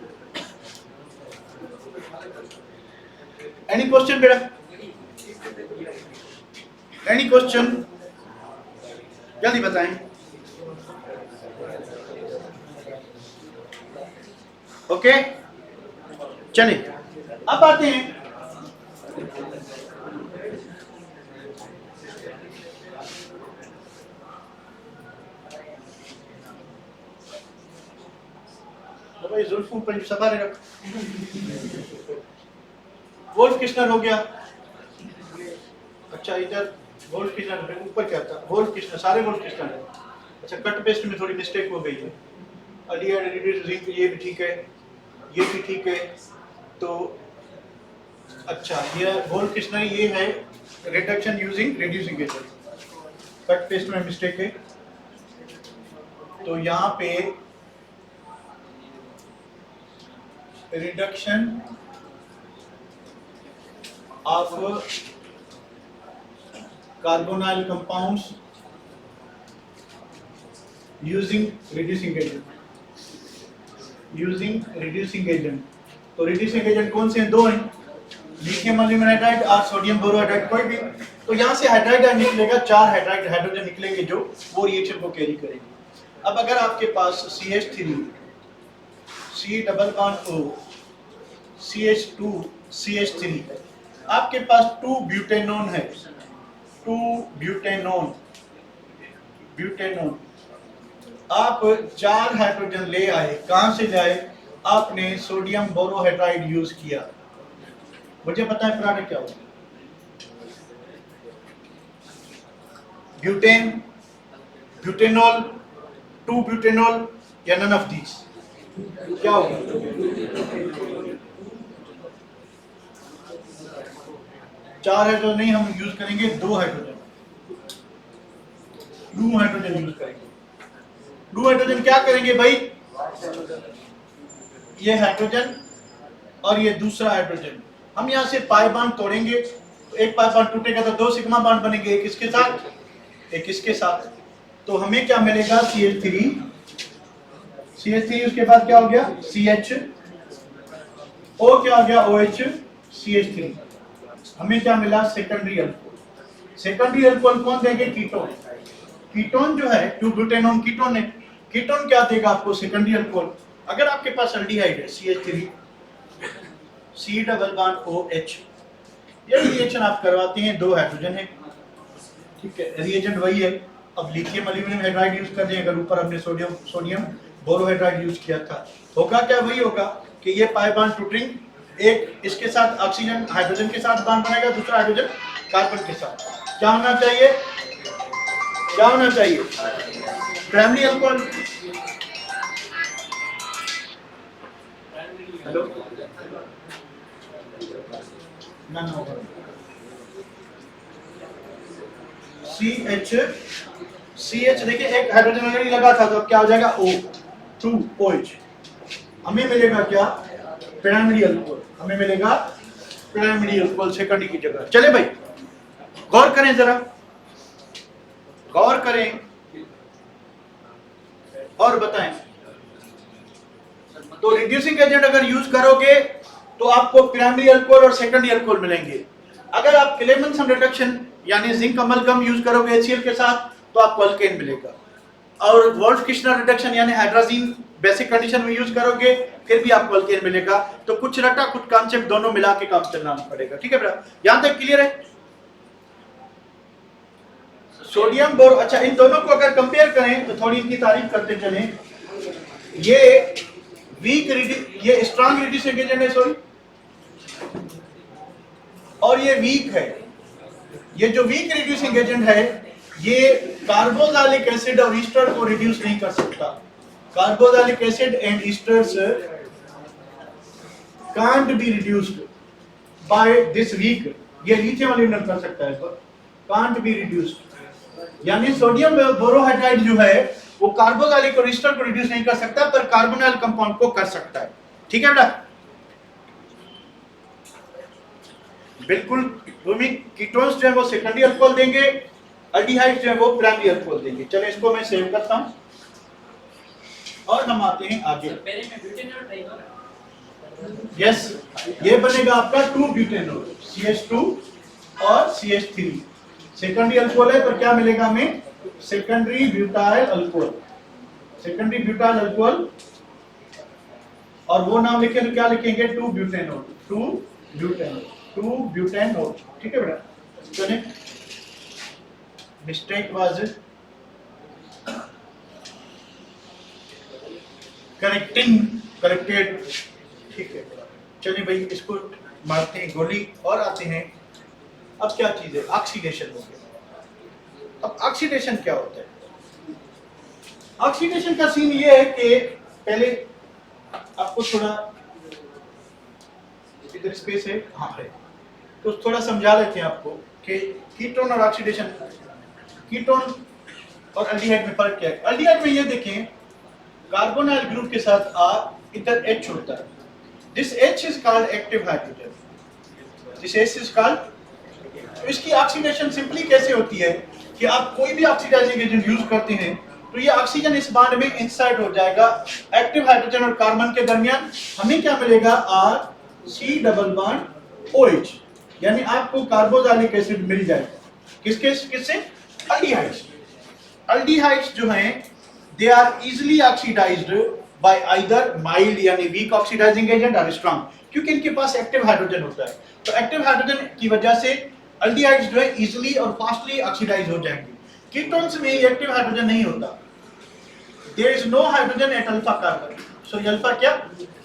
S1: एनी क्वेश्चन बेटा? Any question? जल्दी बताएं। ओके, चलिए अब आते हैं भाई जुल्फों पर सवार रख। वोल्फ किस्नर हो गया। अच्छा, इधर वोल्फ किस्नर, ऊपर क्या था? वोल्फ किस्नर, सारे वोल्फ किस्नर है। अच्छा, कट पेस्ट में थोड़ी मिस्टेक हो गई है। रिंग ये भी ठीक है, ये भी ठीक है। तो अच्छा, ये वोल्फ किस्नर ये है reduction using reducing agent. Cut paste में मिस्टेक है, तो यहाँ पे reduction of carbonyl compounds using reducing agent। तो reducing agent कौन से हैं? दो हैं, लिथियम एल्यूमिनियम हाइड्राइड और सोडियम बोरोहाइड्राइड, कोई भी। तो यहाँ से हाइड्राइड निकलेगा, 4 हाइड्रोजन निकलेंगे जो वो रिएक्शन को कैरी करेंगे। अब अगर आपके पास CH3 C double bond O CH2 CH3 आपके पास 2 ब्यूटेनोन है, 2 ब्यूटेनोन, आप 4 हाइड्रोजन ले आए। कहां से ले आए? आपने सोडियम बोरोहाइड्राइड यूज किया। मुझे पता है प्रोडक्ट क्या होगा, ब्यूटेन, ब्यूटेनॉल, 2 ब्यूटेनॉल या नन ऑफ दीज, क्या होगा? चार हाइड्रोजन नहीं हम यूज करेंगे, 2 हाइड्रोजन यूज करेंगे। 2 हाइड्रोजन क्या करेंगे भाई? ये हाइड्रोजन और ये दूसरा हाइड्रोजन, हम यहाँ से पाई बॉन्ड तोड़ेंगे, एक पाई बॉन्ड टूटेगा तो 2 सिग्मा बॉन्ड बनेंगे, एक इसके साथ एक इसके साथ। तो हमें क्या मिलेगा? CH3, उसके बाद क्या हो गया? CH, O क्या हो गया? OH, CH3। हमें क्या मिला? Secondary alcohol. सेकेंडरी अल्कोहल कौन देंगे? कीटोन। कीटोन जो है 2 ब्यूटेनॉन कीटोन है। कीटोन क्या देगा आपको? Secondary alcohol. अगर आपके पास एल्डिहाइड है CH3 C double bond OH, ये रिएक्शन आप करवाते हैं, 2 हाइड्रोजन है, ठीक है, रिएजेंट वही है। अब लिथियम एल्यूमिनियम हाइड्राइड यूज कर दें, अगर ऊपर हमने सोडियम बोरोहाइड्राइड यूज किया था, होगा क्या? वही होगा कि ये पाई बॉन्ड टूटिंग, एक इसके साथ ऑक्सीजन हाइड्रोजन के साथ बॉन्ड बनेगा, दूसरा हाइड्रोजन कार्बन के साथ। क्या होना चाहिए? क्या होना चाहिए? Primary alcohol. हेलो ना CH देखिए, एक हाइड्रोजन ऑलरेडी लगा था, तो क्या हो जाएगा? O2OH। हमें मिलेगा क्या? Primary alcohol. हमें मिलेगा प्राइमरी अल्कोहल सेकेंडरी की जगह। चले भाई, गौर करें, जरा गौर करें और बताएं। तो रिड्यूसिंग एजेंट अगर यूज करोगे तो आपको प्राइमरी अल्कोहल और सेकेंडरी अल्कोहल मिलेंगे। अगर आप क्लेमेंसन रिडक्शन यानी जिंक अमलगम यूज करोगे HCl के साथ तो आपको अल्केन मिलेगा। और वोल्फ-किर्चनर रिडक्शन यानी हाइड्राजीन बेसिक कंडीशन में यूज करोगे फिर भी आपको अल्केन मिलेगा। तो कुछ रटा कुछ कॉन्सेप्ट दोनों मिला के काम चलना पड़ेगा, ठीक है बेटा? यहां तक क्लियर है? सोडियम बोरो, अच्छा, इन दोनों को अगर कंपेयर करें तो थोड़ी इनकी तारीफ करते चलें। ये ये स्ट्रॉन्ग रिड्यूसिंग एजेंट है, सॉरी, और ये वीक है। ये जो वीक रिड्यूसिंग एजेंट है ये कार्बोक्सिलिक एसिड और ईस्टर को रिड्यूस नहीं कर सकता। Carboxylic acid and esters can't be reduced by this weak. ये लिथियम एल्यूमिनियम कर सकता है पर कांट बी रिड्यूस्ड, यानी सोडियम बोरोहाइड्राइड जो है वो कार्बोक्सिलिक और ईस्टर को रिड्यूस नहीं कर सकता पर कार्बोनाइल कंपाउंड को कर सकता है, ठीक है बेटा? बिल्कुल। कीटोन्स जो है वो सेकेंडरी अल्कोहल देंगे, एल्डिहाइड्स जो है वो प्राइमरी अल्कोहल देंगे। चलो इसको मैं सेव करता हूं और हम आते हैं आगे। यस, ये बनेगा आपका 2 ब्यूटेनॉल, CH2 और CH3 सेकेंडरी अल्कोहल है, पर क्या मिलेगा हमें? Secondary butyl alcohol. Secondary butyl alcohol, और वो नाम लिखें तो क्या लिखेंगे? 2 ब्यूटेनॉल, 2 ब्यूटेनॉल, ठीक है बेटा? चलिए, मिस्टेक वाज करेक्टेड, ठीक है। चलिए भाई, इसको मारते हैं गोली और आते हैं। अब क्या चीज है? ऑक्सीडेशन हो गया। अब ऑक्सीडेशन क्या होता है? ऑक्सीडेशन का सीन ये है कि पहले आपको थोड़ा इधर स्पेस है, हाँ है, तो थोड़ा समझा लेते हैं आपको कि कीटोन और ऑक्सीडेशन, कीटोन और एल्डिहाइड में फर्क क्या है। एल्डिहाइड में ये देखें, कार्बोनाइल ग्रुप के साथ इधर H होता है, This H is called active hydrogen. This H is called. तो इसकी ऑक्सीडेशन सिंपली कैसे होती है कि आप कोई भी ऑक्सीडाइजिंग एजेंट यूज करते हैं तो ये ऑक्सीजन इस बॉन्ड में इंसर्ट हो जाएगा एक्टिव हाइड्रोजन और कार्बन के दरमियान। हमें क्या मिलेगा? R C double bond OH, यानी आपको कार्बोक्सिलिक एसिड मिल जाएगा। किससे? अल्डिहाइड्स। अल्डिहाइड्स जो हैं they are easily oxidised by either mild यानी वीक ऑक्सीडाइजिंग एजेंट और स्ट्रांग, क्योंकि इनके पास एक्टिव हाइड्रोजन होता है। तो एक्टिव हाइड्रोजन की वजह से अल्डिहाइड्स जो है इजीली और फास्टली ऑक्सीडाइज हो जाएंगे। कीटोन्स में एक्टिव हाइड्रोजन नहीं होता। There is no hydrogen at alpha carbon. So alpha क्या?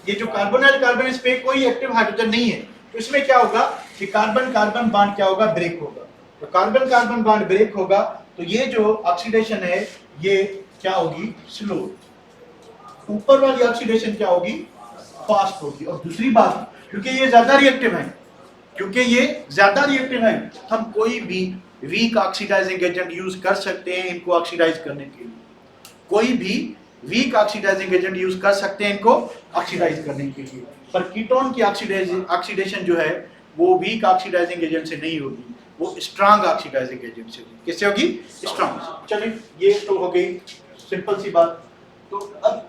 S1: ये जो कार्बोनाइल कार्बन, इस पे कोई एक्टिव हाइड्रोजन नहीं है। तो इसमें क्या होगा कि कार्बन कार्बन बॉन्ड क्या होगा? ब्रेक होगा। तो कार्बन कार्बन बॉन्ड ब्रेक होगा तो ये जो ऑक्सीडेशन है ये क्या होगी? स्लो। ऊपर वाली ऑक्सीडेशन क्या होगी? फास्ट होगी। और दूसरी बात, क्योंकि ये ज्यादा रिएक्टिव है, हम कोई भी वीक ऑक्सीडाइजिंग एजेंट यूज कर सकते हैं इनको ऑक्सीडाइज करने के लिए। कोई भी वीक ऑक्सीडाइजिंग एजेंट यूज कर सकते हैं इनको ऑक्सीडाइज करने के लिए। पर कीटोन की ऑक्सीडेशन जो है वो वीक ऑक्सीडाइजिंग एजेंट से नहीं होगी, वो स्ट्रांग ऑक्सीडाइजिंग एजेंट से होगी। किससे होगी? स्ट्रांग। चलिए ये तो हो गई सिंपल सी बात। तो अब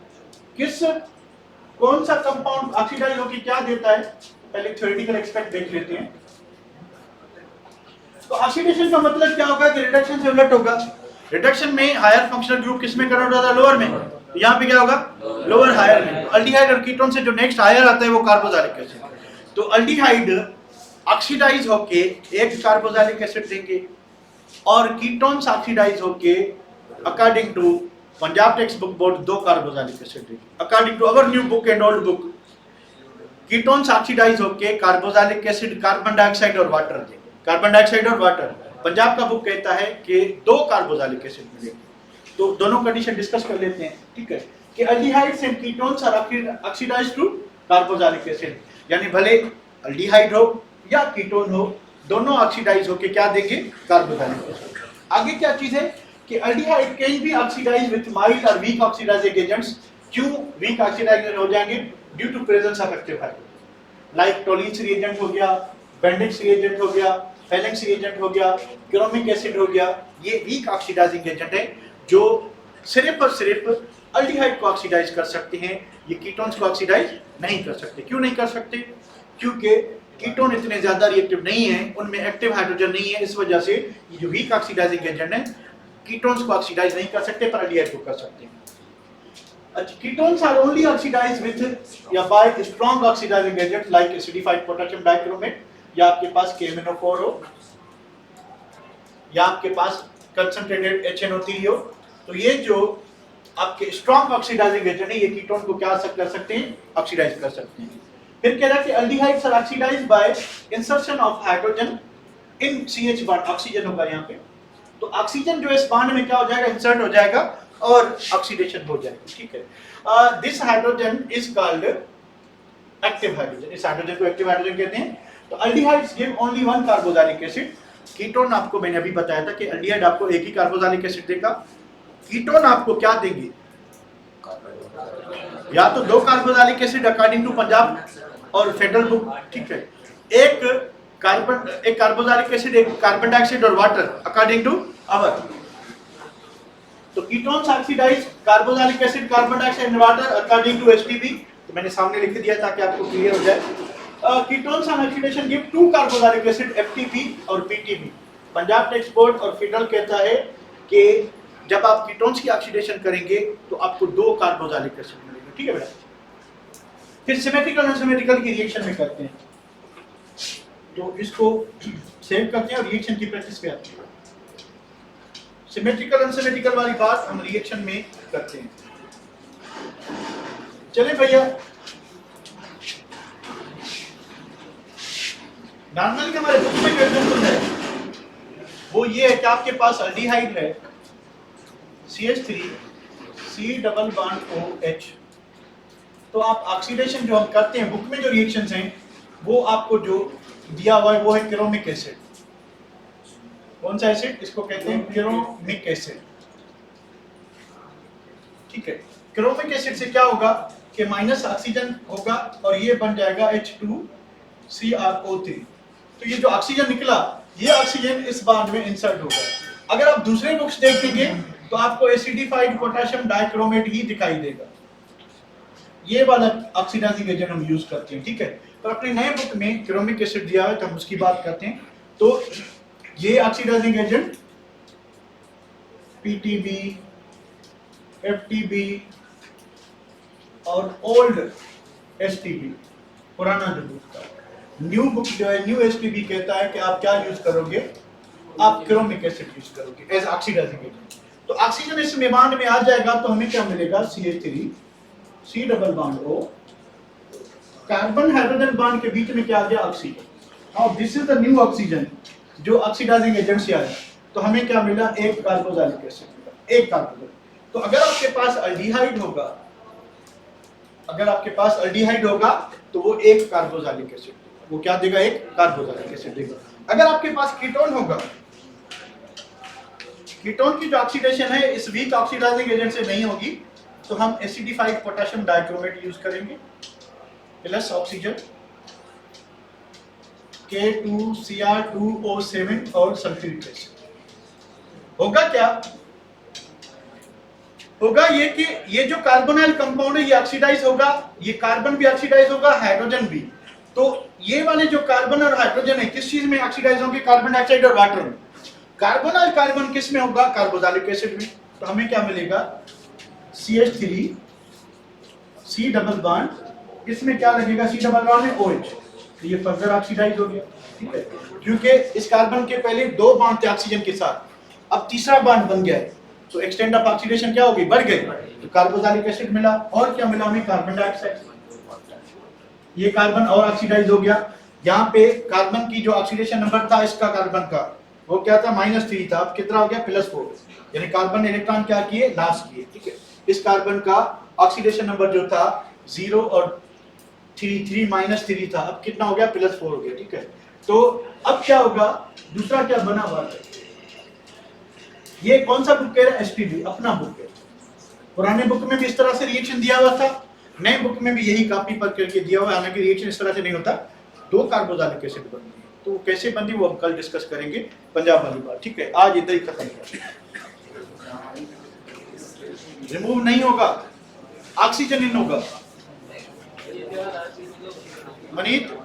S1: कौन सा कंपाउंड ऑक्सीडाइज होकर क्या देता है, पहले थ्योरेटिकल एस्पेक्ट देख लेते हैं। तो ऑक्सीडेशन का मतलब क्या होगा कि रिडक्शन से उलट होगा। रिडक्शन में हायर फंक्शनल ग्रुप किस में कन्वर्ट होता है? लोअर में। तो यहाँ पे क्या होगा? लोअर हायर में। तो अल्डिहाइड और कीटोन से जो नेक्स्ट हायर आता है वो कार्बोक्सिलिक एसिड। तो अल्डिहाइड ऑक्सीडाइज होके एक कार्बोक्सिलिक एसिड देंगे और कीटोन्स ऑक्सीडाइज होके according to Punjab textbook board 2 carboxylic acid देंगे। According to our new book and old book ketones oxidize होके कार्बोक्सिलिक एसिड, कार्बन डाइऑक्साइड और वाटर देंगे। कार्बन डाइऑक्साइड और वाटर। पंजाब का बुक कहता है कि 2 कार्बोक्सिलिक एसिड मिलेंगे। तो दोनों कंडीशन डिस्कस कर लेते हैं, ठीक है? कि aldehydes and ketones are oxidised to carboxylic acid, यानी भले अल्डिहाइड हो या कीटोन हो, दोनों ऑक्सीडाइज होके क्या देंगे? Carboxylic acid. आगे क्या चीज है कि aldehyde can be oxidized with mild और वीक ऑक्सीडाइजिंग एजेंट्स। क्यों वीक ऑक्सीडाइजर हो जाएंगे? Due to presence of active hydrogen, like Tollens reagent हो गया, बेंडिक्स रिएजेंट हो गया, फेलेंक्स रिएजेंट हो गया, क्रोमिक एसिड हो गया। ये वीक ऑक्सीडाइजिंग एजेंट है जो सिर्फ और सिर्फ अल्डिहाइड को ऑक्सीडाइज कर सकते हैं, ये कीटोन्स को ऑक्सीडाइज नहीं कर सकते। क्यों नहीं कर सकते? क्योंकि कीटोन इतने ज्यादा रिएक्टिव नहीं है, उनमें एक्टिव हाइड्रोजन नहीं है। इस वजह से ये जो वीक ऑक्सीडाइजिंग एजेंट है कीटोन्स को ऑक्सीडाइज नहीं कर सकते, पर अल्डिहाइड को कर सकते हैं। Ketones are only oxidized with या by strong oxidizing agents like acidified potassium dichromate, या आपके पास KMnO4 हो, या आपके पास concentrated HNO3 हो। तो ये जो आपके strong oxidizing agent है ये कीटोन को क्या कर सकते हैं? ऑक्सीडाइज कर सकते हैं। फिर कह रहा है कि aldehydes are oxidized by insertion of hydrogen in CH bond। Oxygen होगा यहाँ पे, तो ऑक्सीजन जो इस बॉन्ड में क्या हो जाएगा? इंसर्ट हो जाएगा और ऑक्सीडेशन हो जाएगी, ठीक है? This hydrogen is called active hydrogen. इस हाइड्रोजन को एक्टिव हाइड्रोजन कहते हैं। तो aldehydes give only 1 carboxylic acid. Ketone आपको मैंने अभी बताया था कि अल्डिहाइड आपको एक ही कार्बोक्सिलिक एसिड देगा। कीटोन आपको क्या देंगे? या तो 2 carboxylic acid according to Punjab और फेडरल बुक, ठीक है? एक कार्बोक्सिलिक एसिड, एक कार्बन डाइऑक्साइड और वाटर अकॉर्डिंग टू अवर। तो ketones oxidise carboxylic acid, carbon dioxide and water according to STP. तो मैंने सामने लिख दिया ताकि आपको क्लियर हो जाए। Ketones on oxidation give 2 carboxylic acid FTP और पीटीपी। पंजाब टेक्स्ट बोर्ड और फेडरल कहता है कि जब आप कीटोन्स की ऑक्सीडेशन करेंगे तो आपको 2 कार्बोक्सिलिक एसिड मिलेंगे, ठीक है बेटा? फिर सिमेट्रिकल अनसिमेट्रिकल की रिएक्शन में करते हैं, तो इसको सेव करते हैं और रिएक्शन की प्रैक्टिस पे आते हैं। सिमेट्रिकल अनसिमेट्रिकल वाली बात हम रिएक्शन में करते हैं। चले भैया, नॉर्मली हमारे बुक में जो एग्जांपल है वो ये है कि आपके पास अल्डिहाइड है CH3 C double bond OH। तो आप ऑक्सीडेशन जो हम करते हैं, बुक में जो रिएक्शंस हैं वो आपको जो दिया हुआ है वो है क्रोमिक एसिड। कौन सा एसिड? इसको कहते हैं क्रोमिक एसिड, ठीक है? क्रोमिक एसिड से क्या होगा के माइनस ऑक्सीजन होगा और ये बन जाएगा H2CrO3। तो ये जो ऑक्सीजन निकला, ये ऑक्सीजन इस बॉन्ड में इंसर्ट होगा। अगर आप दूसरे बुक्स देखेंगे तो आपको एसिडिफाइड पोटेशियम डाइक्रोमेट ही दिखाई देगा। ये वाला ऑक्सीडाइजिंग एजेंट हम यूज करते हैं, ठीक है। तो अपने नए बुक में क्रोमिक एसिड दिया है तो हम उसकी बात करते हैं। तो ये ऑक्सीडाइजिंग एजेंट PTB, FTB और ओल्ड STB, पुराना जो बुक था। न्यू बुक जो है, न्यू STB कहता है कि आप क्या यूज करोगे, आप क्रोमिक एसिड यूज करोगे एज ऑक्सीडाइजिंग एजेंट। तो ऑक्सीजन इस बॉन्ड में आ जाएगा तो हमें क्या मिलेगा, CH3 C double bond O, carbon hydrogen bond के बीच में क्या आ गया, oxygen. Now this is the new oxygen जो ऑक्सीडाइजिंग एजेंट से आया। तो हमें क्या मिला, एक कार्बोक्सिलिक एसिड मिला, एक कार्बोक्सिल। तो अगर आपके पास अल्डिहाइड होगा, अगर आपके पास अल्डिहाइड होगा तो वो एक कार्बोक्सिलिक एसिड, वो क्या देगा, एक कार्बोक्सिलिक एसिड देगा। अगर आपके पास कीटोन होगा, कीटोन की जो ऑक्सीडेशन है इस वीक ऑक्सीडाइजिंग एजेंट से नहीं होगी, तो हम एसिडिफाइड पोटेशियम डाइक्रोमेट यूज करेंगे प्लस ऑक्सीजन K2Cr2O7 और सल्फ्यूरिक एसिड। होगा क्या, होगा ये कि ये जो कार्बोनाइल कंपाउंड है ये ऑक्सीडाइज होगा, ये कार्बन भी ऑक्सीडाइज होगा, हाइड्रोजन भी। तो ये वाले जो कार्बन और हाइड्रोजन है किस चीज में ऑक्सीडाइज होंगे, कार्बन डाइऑक्साइड और वाटर में। कार्बोनाइल कार्बन किस में होगा, कार्बोक्सिलिक एसिड में। तो हमें क्या मिलेगा, CH3 C डबल बॉन्ड, इसमें क्या लगेगा, C डबल बॉन्ड में OH। तो ये फर्दर ऑक्सीडाइज हो गया, ठीक है, क्योंकि इस कार्बन के पहले दो बॉन्ड थे ऑक्सीजन के साथ, अब तीसरा बॉन्ड बन गया है, तो एक्सटेंट ऑफ ऑक्सीडेशन क्या होगी, बढ़ गई। तो कार्बोक्सिलिक एसिड मिला, और क्या मिला हमें, कार्बन डाइऑक्साइड। ये कार्बन और ऑक्सीडाइज हो गया। यहाँ पे कार्बन की जो ऑक्सीडेशन नंबर था इसका, कार्बन का वो क्या था, -3 था, अब कितना हो गया, +4। यानी कार्बन ने इलेक्ट्रॉन क्या किए, लॉस किए, ठीक है। इस कार्बन का ऑक्सीडेशन नंबर जो था 0 और 3 -3 था, अब कितना हो गया, +4 हो गया, ठीक है। तो अब क्या होगा, दूसरा क्या बना हुआ है, ये कौन सा बुक कह रहा है, STB अपना बुक है। पुराने बुक में भी इस तरह से रिएक्शन दिया हुआ था, नए बुक में भी यही कॉपी पर करके दिया हुआ है। हालांकि रिएक्शन इस तरह से नहीं होता, दो कार्बोक्सिलिक एसिड बनती है, तो कैसे बनती है वो हम कल डिस्कस करेंगे, पंजाब वाली बात, ठीक है। आज इधर ही खत्म किया, रिमूव नहीं होगा, ऑक्सीजन इन होगा। मनीत